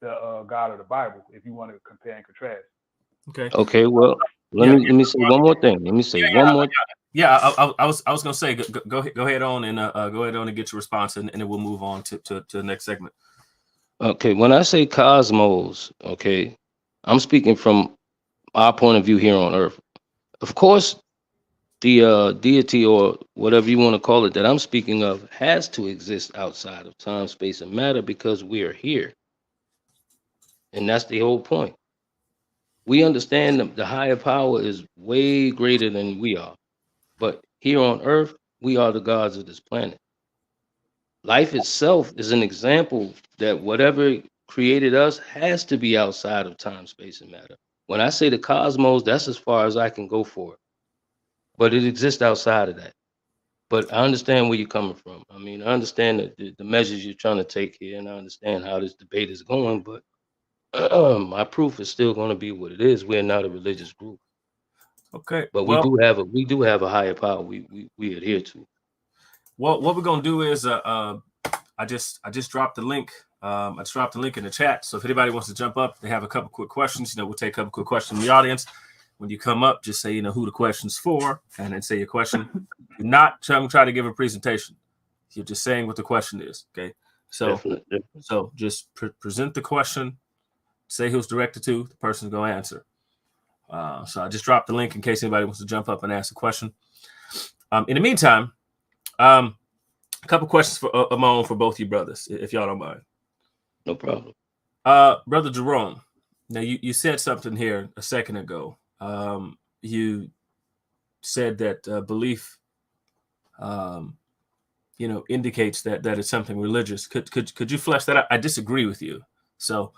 the God of the Bible, if you want to compare and contrast. Okay. Okay. Well, let me say one more thing. Yeah, I was gonna say go ahead on and get your response, and then we'll move on to the next segment. Okay, when I say cosmos, okay, I'm speaking from our point of view here on Earth. Of course, the deity or whatever you want to call it that I'm speaking of has to exist outside of time, space, and matter, because we are here, and that's the whole point. We understand the higher power is way greater than we are, but here on Earth, we are the gods of this planet. Life itself is an example that whatever created us has to be outside of time, space, and matter. When I say the cosmos, that's as far as I can go for it. But it exists outside of that. But I understand where you're coming from. I mean, I understand the measures you're trying to take here, and I understand how this debate is going, but my proof is still going to be what it is. We're not a religious group. Okay. But we do have a higher power we adhere to. Well, what we're gonna do is I just dropped the link. I just dropped the link in the chat. So if anybody wants to jump up, they have a couple quick questions. We'll take a couple quick questions from the audience. When you come up, just say who the question's for, and then say your question. You're not trying to give a presentation. You're just saying what the question is. Okay. So Definitely. So just present the question. Say who it's directed to. The person's gonna answer. So I just dropped the link in case anybody wants to jump up and ask a question. In the meantime, a couple questions of my own for both you brothers, if y'all don't mind. No problem. Brother Jerome, now you said something here a second ago. You said that belief, indicates that it's something religious. Could you flesh that out? I disagree with you. So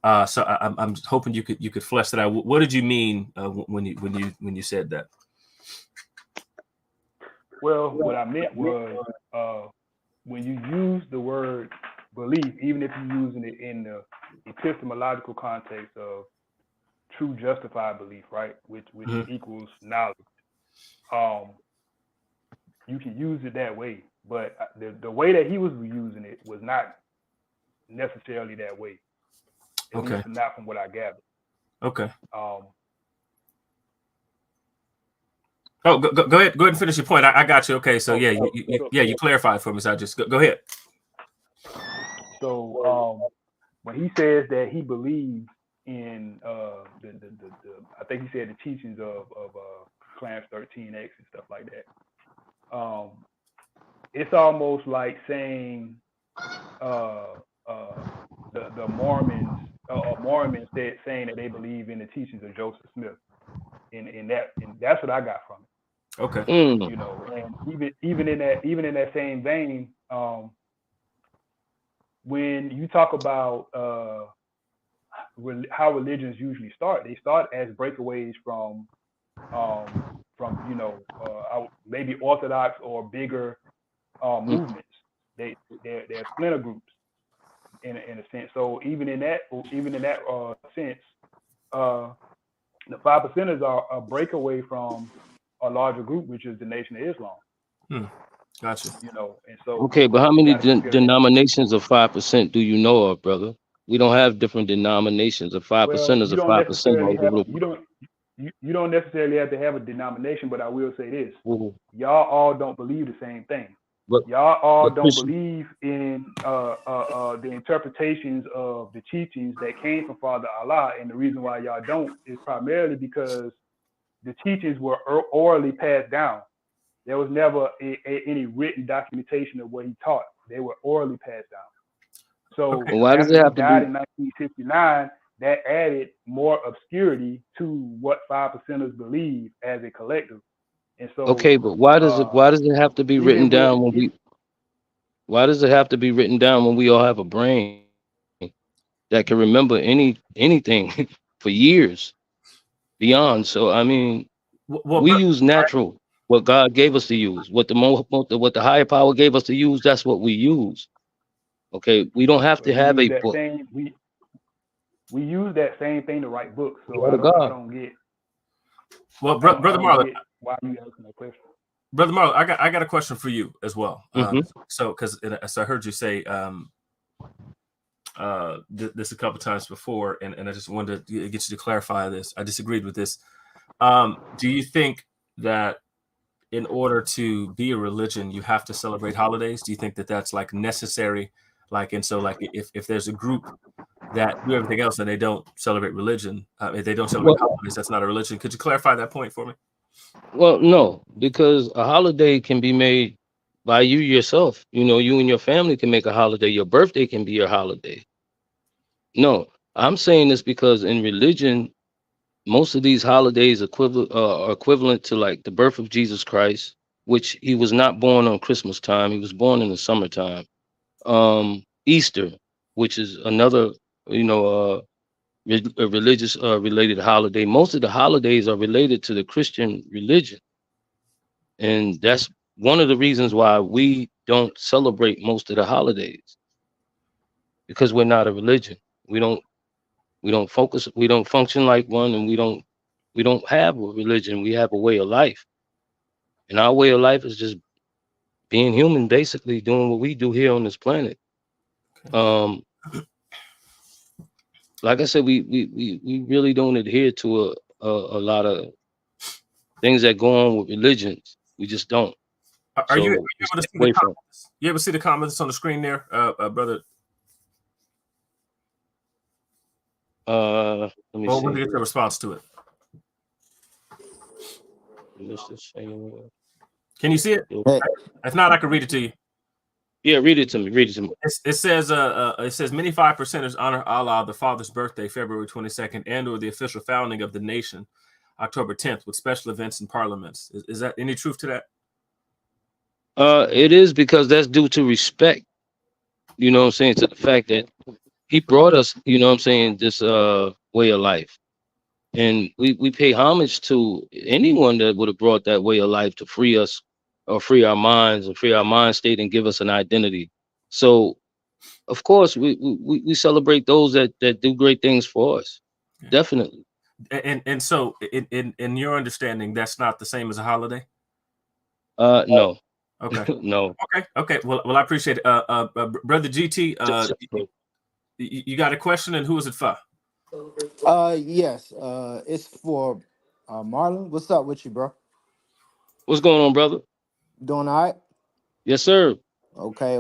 I'm hoping you could flesh that out. What did you mean when you said that? Well, what I meant was when you use the word belief, even if you're using it in the epistemological context of true justified belief, right, which equals knowledge, you can use it that way. But the way that he was using it was not necessarily that way. At Okay. least not from what I gathered. Okay. Um, Oh, go ahead. Go ahead and finish your point. I got you. Okay. So yeah, so you clarified for me. So I just go ahead. when he says that he believes in the I think he said the teachings of Clarence 13X and stuff like that. It's almost like saying the Mormons saying that they believe in the teachings of Joseph Smith. And that's what I got from it. Okay. Mm. You know, and even in that same vein, when you talk about how religions usually start, they start as breakaways from maybe orthodox or bigger movements. They're splinter groups in a sense. So even in that sense, the 5%ers are a breakaway from a larger group, which is the Nation of Islam. Gotcha. You know, and so Okay, but how many denominations of 5% do you know of, brother? We don't have different denominations of 5%ers you of don't 5%. necessarily have you don't necessarily have to have a denomination, but I will say this: y'all all don't believe the same thing. But y'all all don't believe in the interpretations of the teachings that came from Father Allah, and the reason why y'all don't is primarily because the teachings were orally passed down. There was never any written documentation of what he taught. They were orally passed down. So why does it have to died be in 1969? That added more obscurity to what 5%ers believe as a collective. And so okay, but why does it have to be written down why does it have to be written down when we all have a brain that can remember anything for years beyond? So I mean, we use natural what God gave us to use, what the higher power gave us to use. That's what we use. Okay, we don't have to have a book. We use that same thing to write books. So I don't get. Well, brother Marlon, why are you asking that question? Brother Marlon, I got a question for you as well. So because I heard you say this a couple times before, and I just wanted to get you to clarify this. I disagreed with this. Do you think that in order to be a religion, you have to celebrate holidays? Do you think that that's like necessary? Like, and so like if there's a group that do everything else and they don't celebrate religion, if they don't celebrate holidays, that's not a religion. Could you clarify that point for me? Well, no, because a holiday can be made by you yourself. You know, you and your family can make a holiday. Your birthday can be your holiday. No, I'm saying this because in religion, most of these holidays are equivalent to like the birth of Jesus Christ, which he was not born on Christmas time. He was born in the summertime. Easter, which is another, a religious related holiday. Most of the holidays are related to the Christian religion. And that's one of the reasons why we don't celebrate most of the holidays, because we're not a religion. We don't function like one, and we don't have a religion. We have a way of life. And our way of life is just being human, basically doing what we do here on this planet. Like I said, we really don't adhere to a lot of things that go on with religions. We just don't. Are you able to see the comments? You able to see the comments on the screen there, brother? Let me see. We'll get the response to it. Can you see it? If not, I can read it to you. Yeah, read it to me. It says many 5%ers honor Allah, the Father's birthday, February 22nd, and/or the official founding of the nation, October 10th, with special events and parliaments. Is that any truth to that? It is, because that's due to respect. You know what I'm saying, to the fact that he brought us, you know what I'm saying, this way of life. And we pay homage to anyone that would have brought that way of life to free us, or free our minds, and free our mind state, and give us an identity. So of course we celebrate those that do great things for us. Yeah. Definitely. And so in your understanding, that's not the same as a holiday? No. Okay. No. Okay. Well, I appreciate it. Brother GT, You got a question, and who is it for? Yes. It's for Marlon. What's up with you, bro? What's going on, brother? Doing all right? Yes, sir. Okay.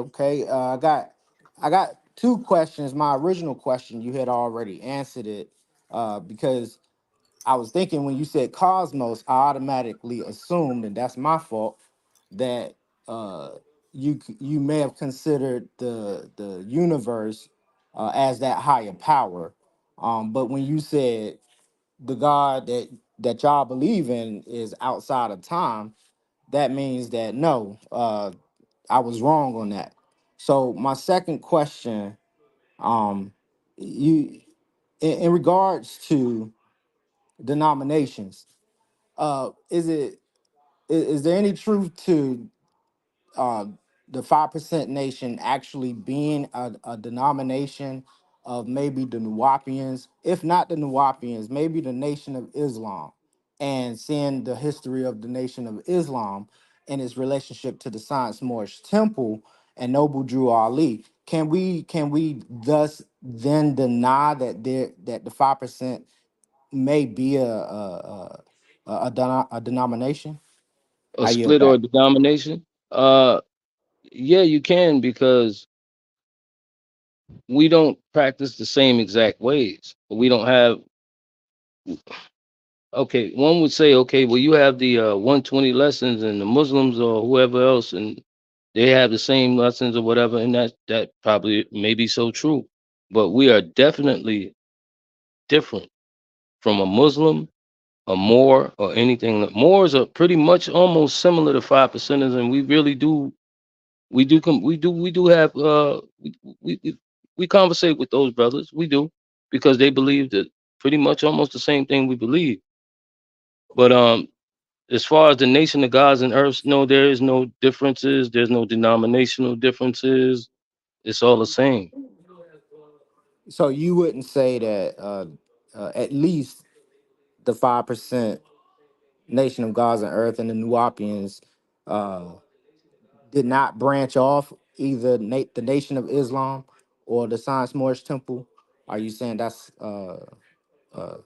I got two questions. My original question, you had already answered it. Because I was thinking when you said cosmos, I automatically assumed, and that's my fault, that you may have considered the universe as that higher power. But when you said the God that y'all believe in is outside of time, that means that no, I was wrong on that. So my second question, you in regards to denominations, is there any truth to uh, the 5% nation actually being a denomination of maybe the Nuwapians, if not the Nuwapians, maybe the Nation of Islam, and seeing the history of the Nation of Islam and its relationship to the Science Moorish Temple and Noble Drew Ali? Can we thus then deny that the 5% may be a denomination? A I yield split or back. a denomination? Yeah, you can, because we don't practice the same exact ways. We don't have. Okay, one would say, okay, well, you have the 120 lessons, and the Muslims or whoever else, and they have the same lessons or whatever, and that probably may be so true. But we are definitely different from a Muslim, a Moor, or anything. Moors are pretty much almost similar to 5%ers, and we really do. We do have we we we conversate with those brothers. We do, because they believe that pretty much almost the same thing we believe. But as far as the nation of gods and earths, no, there is no differences. There's no denominational differences. It's all the same. So you wouldn't say that at least the 5% nation of gods and earth and the Nuwapians uh, did not branch off either the Nation of Islam or the Science Moorish Temple? Are you saying that's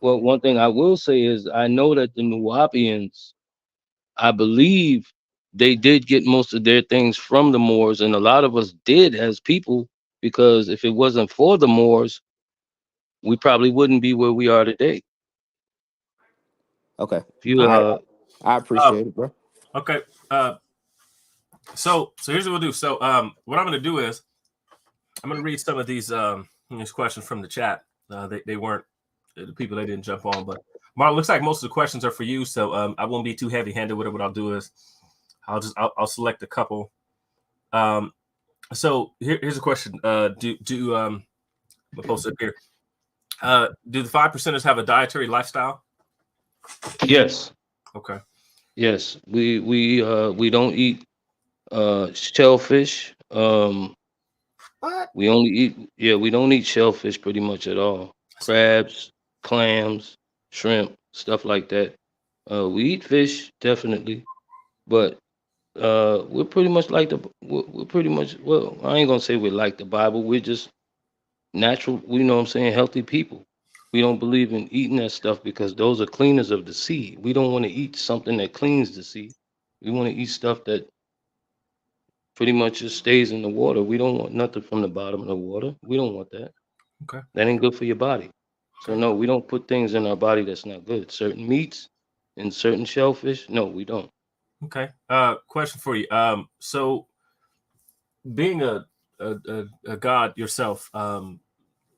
Well, one thing I will say is I know that the Nuwapians, I believe they did get most of their things from the Moors, and a lot of us did as people, because if it wasn't for the Moors, we probably wouldn't be where we are today. okay? If you All right, I Uh, appreciate it, bro. okay. So here's what we'll do. So what I'm going to do is I'm going to read some of these questions from the chat. They weren't the people that didn't jump on, but Mark, looks like most of the questions are for you. So I won't be too heavy handed with it. What I'll do is I'll select a couple. So here's a question. I'll post it up here. Do the 5%ers have a dietary lifestyle? yes, Okay. yes, we don't eat shellfish. What? We only eat, yeah, we don't eat shellfish pretty much at all. Crabs, clams, shrimp, stuff like that. We eat fish definitely, but we're pretty much like we're pretty much, well, I ain't gonna say we're like the Bible. We're just natural, you know what I'm saying, healthy people. We don't believe in eating that stuff because those are cleaners of the sea. We don't want to eat something that cleans the sea. We want to eat stuff that pretty much just stays in the water. We don't want nothing from the bottom of the water. We don't want that. Okay. That ain't good for your body. So Okay. no, we don't put things in our body that's not good. Certain meats and certain shellfish, no, we don't. Okay. Question for you. So being a god yourself,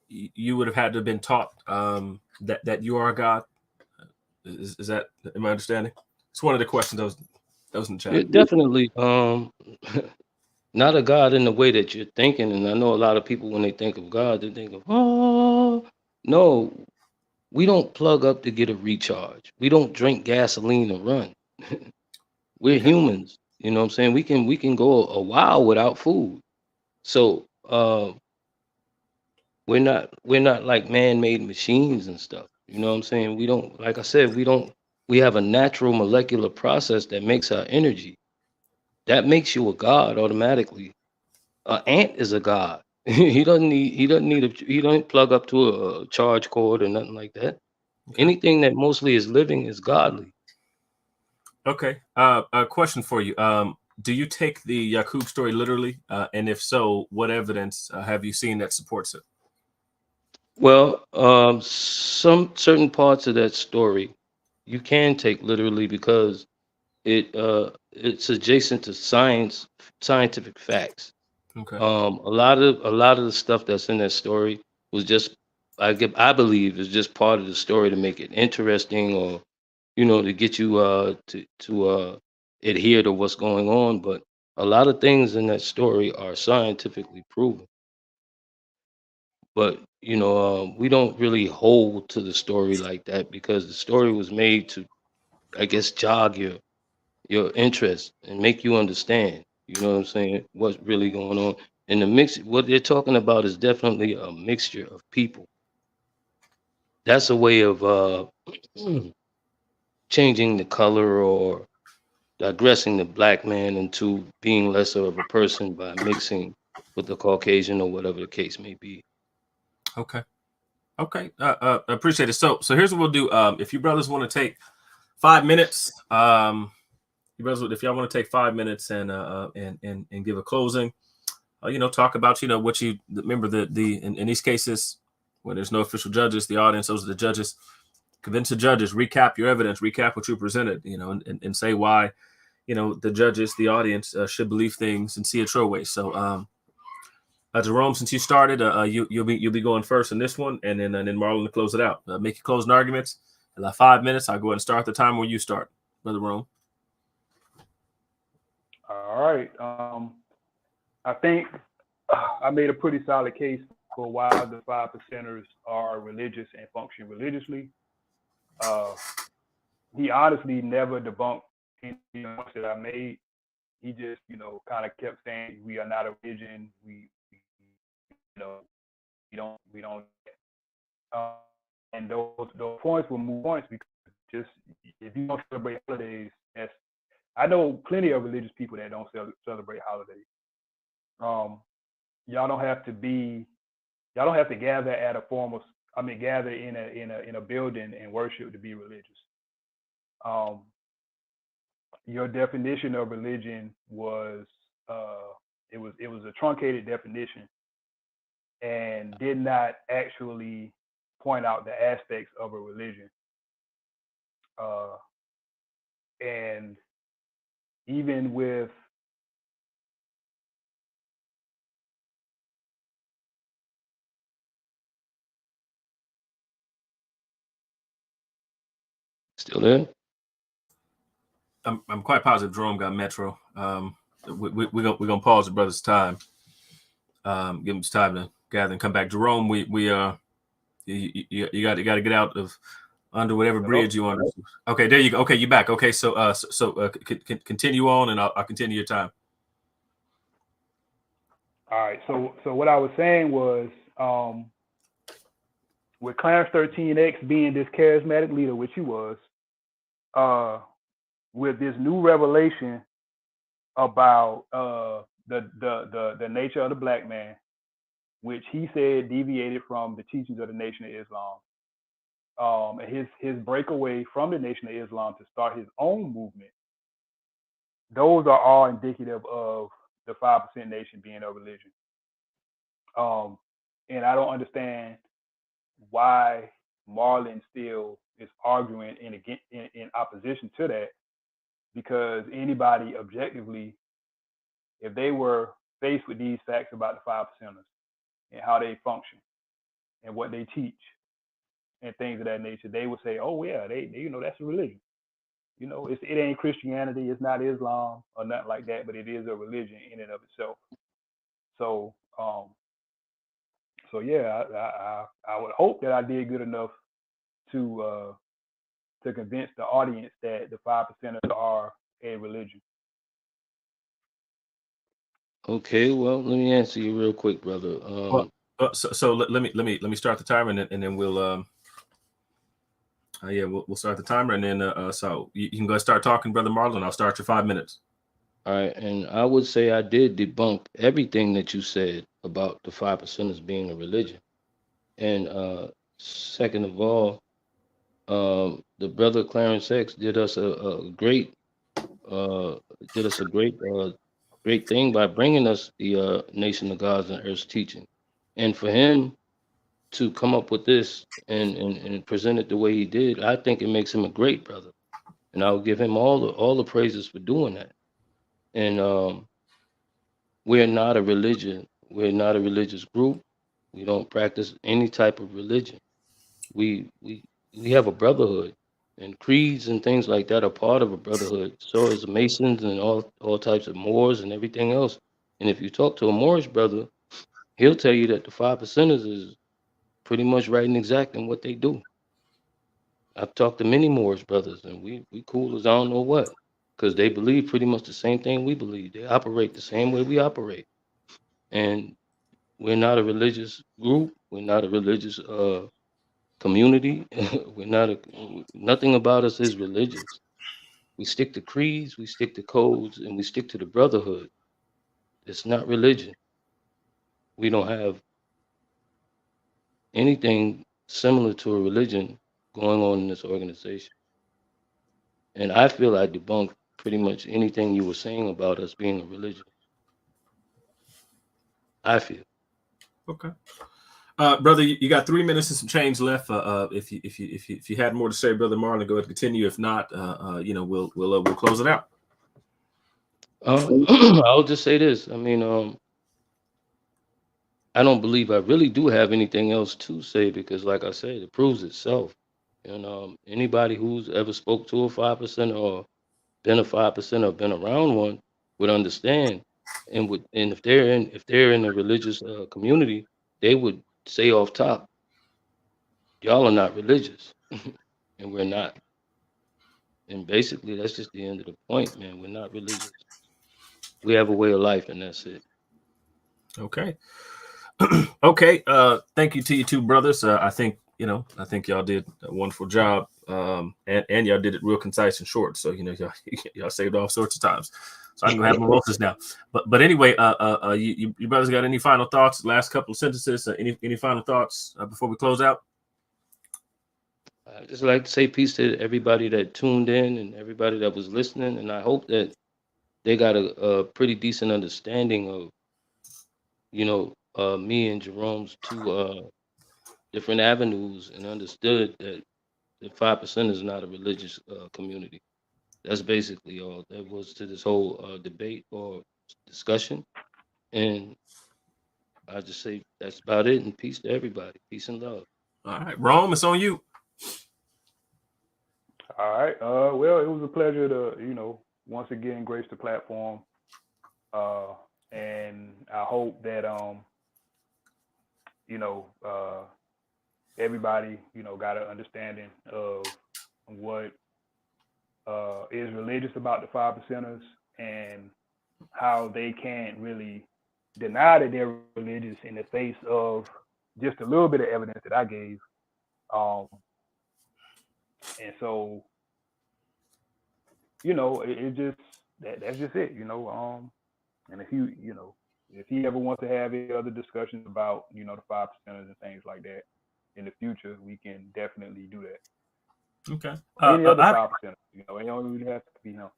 you would have had to have been taught that you are a god. Is that my understanding? It's one of the questions that was in the chat. Definitely, not a God in the way that you're thinking. And I know a lot of people, when they think of God, they think of, oh, no, we don't plug up to get a recharge. We don't drink gasoline to run. We're Okay. humans. You know what I'm saying? We can go a while without food. So we're not like man-made machines and stuff. You know what I'm saying? We don't, like I said, we have a natural molecular process that makes our energy. That makes you a god automatically. An ant is a god. He doesn't need he don't plug up to a charge cord or nothing like that. Okay. Anything that mostly is living is godly. Okay. A question for you. Do you take the Yakub story literally? And if so, what evidence have you seen that supports it? Well, some certain parts of that story you can take literally because it's adjacent to scientific facts. Okay. A lot of the stuff that's in that story was just I believe is just part of the story to make it interesting, or to get you to adhere to what's going on. But a lot of things in that story are scientifically proven. But we don't really hold to the story like that because the story was made to, I guess, jog your interest and make you understand. You know what I'm saying? What's really going on? And the mix, what they're talking about is definitely a mixture of people. That's a way of changing the color or digressing the black man into being lesser of a person by mixing with the Caucasian or whatever the case may be. Okay. Okay. Appreciate it. So here's what we'll do. If you brothers want to take 5 minutes, you brothers, if y'all want to take 5 minutes and give a closing, talk about what you remember in these cases when there's no official judges, the audience, those are the judges. Convince the judges, recap your evidence, recap what you presented, and say why, the judges, the audience should believe things and see it your way. So, Jerome, since you started, you'll be going first in this one, and then Marlon to close it out. Make your closing arguments. In 5 minutes, I'll go ahead and start the time where you start, Brother Rome. All right. I think I made a pretty solid case for why the 5%ers are religious and function religiously. He honestly never debunked any points that I made. He just, kind of kept saying we are not a religion. We don't. And those points were moot points because just if you don't celebrate holidays, I know plenty of religious people that don't celebrate holidays. Y'all don't have to gather at a formal. Gather in a building and worship to be religious. Your definition of religion was it was a truncated definition and did not actually point out the aspects of a religion. And even with Still there? I'm quite positive Jerome got Metro. We're gonna pause the brother's time. Give him time to gather and come back. Jerome, you got to get out of under whatever bridge you under. Okay, there you go. Okay, you back. Okay, so continue on, and I'll continue your time. All right. So what I was saying was, with Clarence 13X being this charismatic leader, which he was, with this new revelation about the nature of the black man, which he said deviated from the teachings of the Nation of Islam, and his breakaway from the Nation of Islam to start his own movement, those are all indicative of the 5% nation being a religion. And I don't understand why Marlon still is arguing in opposition to that, because anybody objectively, if they were faced with these facts about the 5%ers and how they function and what they teach and things of that nature, they would say, oh yeah, they that's a religion. It ain't Christianity, it's not Islam or nothing like that, but it is a religion in and of itself. So yeah, I would hope that I did good enough to convince the audience that the 5%ers are a religion. Okay, well, let me answer you real quick, brother. So let me start the timer, and then we'll we'll start the timer, and then so you can go start talking, Brother Marlon. I'll start your 5 minutes. All right, and I would say I did debunk everything that you said about the 5%ers being a religion. And second of all, the brother Clarence X did us a great uh, great thing by bringing us the Nation of Gods and Earth's teaching, and for him to come up with this and present it the way he did, I think it makes him a great brother, and I will give him all the praises for doing that. And we're not a religion. We're not a religious group. We don't practice any type of religion. We we we have a brotherhood, and creeds and things like that are part of a brotherhood. So is Masons and all types of Moors and everything else. And if you talk to a Moorish brother, he'll tell you that the 5%ers is pretty much right and exact in what they do. I've talked to many Moorish brothers, and we cool as I don't know what, because they believe pretty much the same thing we believe. They operate the same way we operate, and we're not a religious group. We're not a religious community. We're not nothing about us is religious. We stick to creeds, we stick to codes, and we stick to the brotherhood. It's not religion. We don't have anything similar to a religion going on in this organization. And I feel I debunked pretty much anything you were saying about us being a religion. I feel. Okay. Brother, you got 3 minutes and some change left. If you had more to say, Brother Marlon, go ahead and continue. If not, we'll close it out. I'll just say this. I mean, I don't believe I really do have anything else to say because, like I said, it proves itself. And anybody who's ever spoke to a 5% or been a 5% or been around one would understand, and if they're in a religious community, they would say off top, y'all are not religious, and we're not. And basically, that's just the end of the point, man. We're not religious. We have a way of life, and that's it. Okay. Okay. Thank you to you two brothers. I think y'all did a wonderful job. And y'all did it real concise and short. So y'all saved all sorts of times. So I can go have mimosas now. But anyway, you brothers got any final thoughts? Last couple of sentences. Any final thoughts before we close out? I just like to say peace to everybody that tuned in and everybody that was listening, and I hope that they got a pretty decent understanding of me and Jerome's two different avenues, and understood that the 5% is not a religious community. That's basically all that was to this whole debate or discussion. And I just say that's about it. And peace to everybody. Peace and love. All right, Rome, it's on you. All right. Well, it was a pleasure to, once again grace the platform. And I hope that everybody, got an understanding of what is religious about the 5%ers and how they can't really deny that they're religious in the face of just a little bit of evidence that I gave. And so, it just that's just it, and if he ever wants to have any other discussions about, the 5%ers and things like that in the future, we can definitely do that. Okay. Any other 5%ers, it don't really have to be him.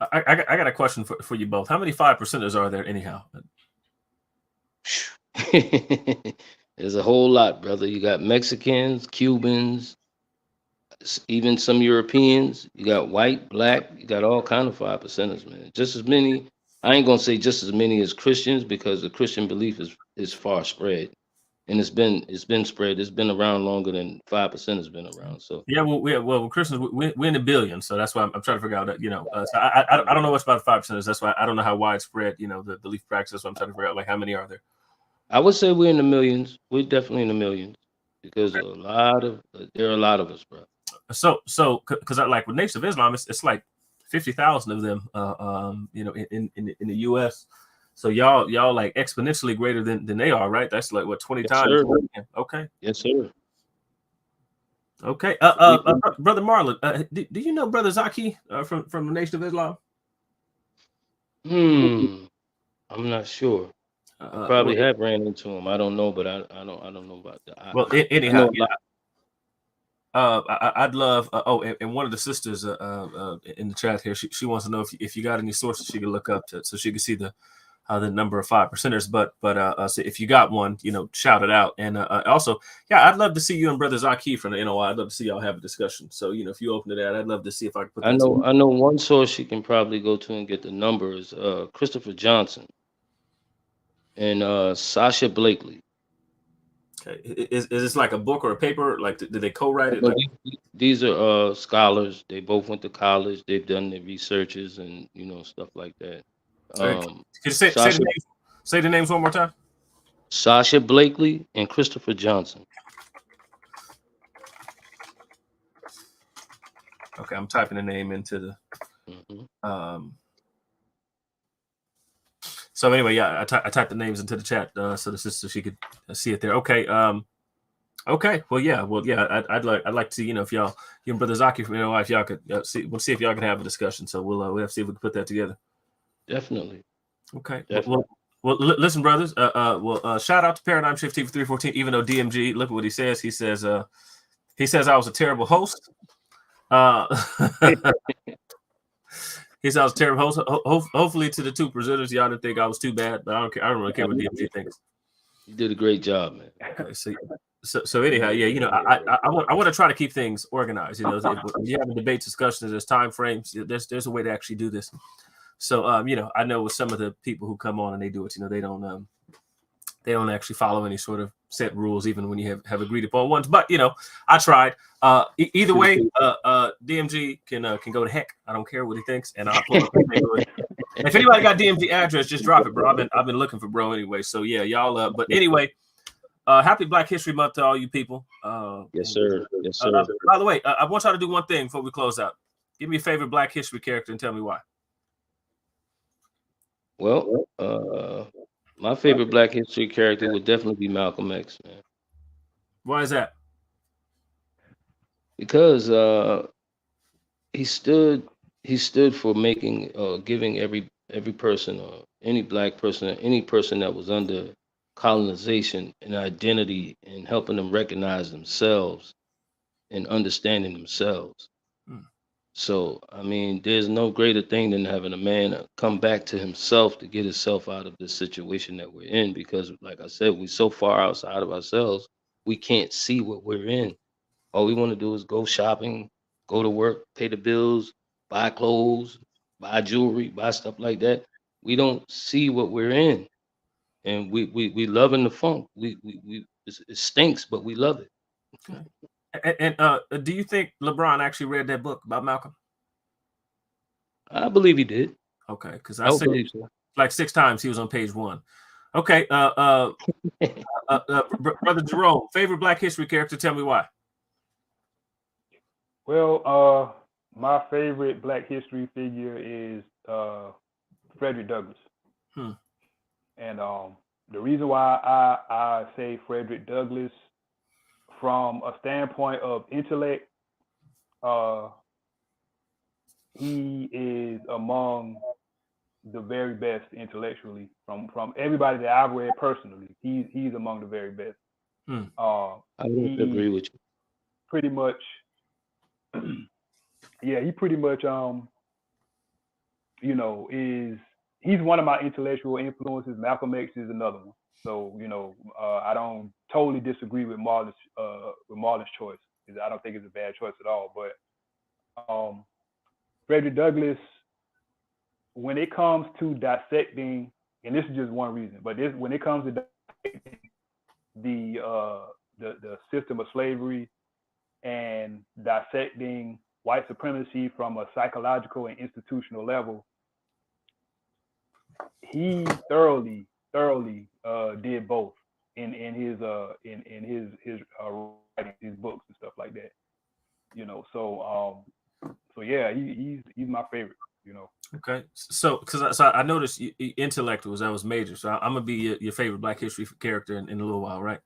I got a question for you both. How many 5%ers are there anyhow? There's a whole lot, brother. You got Mexicans, Cubans, even some Europeans. You got white, black. You got all kind of 5%ers, man. Just as many. I ain't gonna say just as many as Christians, because the Christian belief is far spread, and it's been spread. It's been around longer than 5% has been around. So yeah, well, Christians we're in the billions, so that's why I'm trying to figure out that So I don't know much about 5%ers. That's why I don't know how widespread the belief practice. So I'm trying to figure out like how many are there. I would say we're in the millions. We're definitely in the millions because there are a lot of us, bro. So because like with Nation of Islam, it's like 50,000 of them, in the U.S. So y'all like exponentially greater than they are, right? That's like what 20 times. Sir. Okay. Yes, sir. Okay. Brother Marlon, do you know Brother Zaki from the Nation of Islam? I'm not sure. I Well, probably have ran into him. I don't know, but I don't know about that. well, I anyhow, know a yeah. lot. I'd love. And one of the sisters in the chat here, she wants to know if you got any sources she could look up to, so she could see the number of 5%ers. But so if you got one, shout it out. And also, yeah, I'd love to see you and Brother Zaki from the NOI. I'd love to see y'all have a discussion. So if you open to that, I'd love to see if I can put I that. know one source you can probably go to and get the numbers. Christopher Johnson and Sasha Blakely. Okay, is this like a book or a paper? Like, did they co-write it? No, Like, these are scholars. They both went to college. They've done their researches and stuff like that. could you say Sasha the names one more time? Sasha Blakely and Christopher Johnson. Okay, I'm typing the name into the. So anyway, yeah, I typed the names into the chat so the sister she could see it there. Okay. Okay. Well, yeah. I'd like to see if you and Brother Zaki from NOI, if y'all could see. We'll see if y'all can have a discussion. So we'll have to see if we can put that together. Definitely. Okay. Definitely. Well, listen, brothers. Shout out to Paradigm Shift TV 314. Even though DMG, look at what he says. He says I was a terrible host. He sounds terrible. Hopefully, to the two presenters, y'all didn't think I was too bad, but I don't care. I don't really care what DMG thinks. You did a great job, man. Okay, so anyhow, yeah, I want to try to keep things organized. If you have a debate discussion, there's time frames. There's a way to actually do this. So I know with some of the people who come on and they do it, they don't actually follow any sort of set rules, even when you have agreed upon ones. But I tried. Either way, DMG can go to heck. I don't care what he thinks, and I'll pull up. If anybody got DMG address, just drop it, bro. I've been looking for bro anyway. So yeah, y'all. But anyway, happy Black History Month to all you people. Yes, sir. Yes, sir. By the way, I want y'all to do one thing before we close out. Give me a favorite Black History character and tell me why. Well, my favorite Black History character would definitely be Malcolm X, man. Why is that? Because he stood for making giving every person or any Black person or any person that was under colonization an identity and helping them recognize themselves and understanding themselves. So, I mean, there's no greater thing than having a man come back to himself to get himself out of this situation that we're in. Because, like I said, we're so far outside of ourselves, we can't see what we're in. All we want to do is go shopping, go to work, pay the bills, buy clothes, buy jewelry, buy stuff like that. We don't see what we're in, and we loving the funk. It stinks, but we love it. And do you think LeBron actually read that book about Malcolm? I believe he did. Okay, because I said so. Like 6 times he was on page 1. Okay, Brother Jerome, favorite Black History character? Tell me why. Well, my favorite Black History figure is Frederick Douglass. And the reason why I say Frederick Douglass, from a standpoint of intellect, he is among the very best intellectually from everybody that I've read personally. He's among the very best. I would agree with you. Pretty much, yeah. He pretty much, he's one of my intellectual influences. Malcolm X is another one. So I don't totally disagree with Marlon's choice. I don't think it's a bad choice at all. But Frederick Douglass, when it comes to dissecting, and this is just one reason, but when it comes to dissecting the system of slavery and dissecting white supremacy from a psychological and institutional level, he thoroughly did both in his writing, his books and stuff like that. So yeah, he's my favorite. Okay, so because I noticed intellectuals, that was major. So I'm gonna be your favorite Black History character in a little while, right?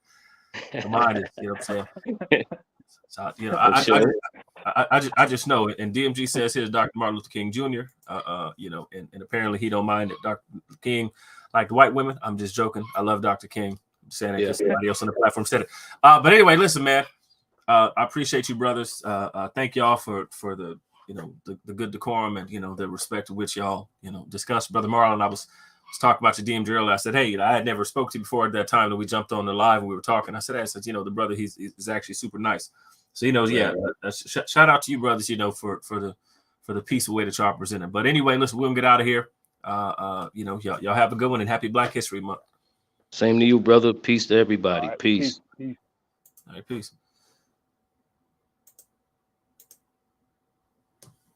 Mine is, you know what I'm saying? So I just know it. And DMG says here's Dr. Martin Luther King Jr. You know, and apparently he don't mind that Dr. King like the white women. I'm just joking. I love Dr. King. I'm saying that because somebody else on the platform said it. But anyway, listen, man. I appreciate you, brothers. Thank y'all for the the good decorum and the respect to which y'all discussed. Brother Marlon, I was talking about your DMG earlier. I said, hey, I had never spoke to you before at that time that we jumped on the live and we were talking. I said, the brother, he's actually super nice. So shout out to you, brothers. For the peaceful way that y'all presented. But anyway, listen, we're gonna get out of here. Y'all have a good one and happy Black History Month. Same to you, brother. Peace to everybody. All right, Peace. peace. All right, peace.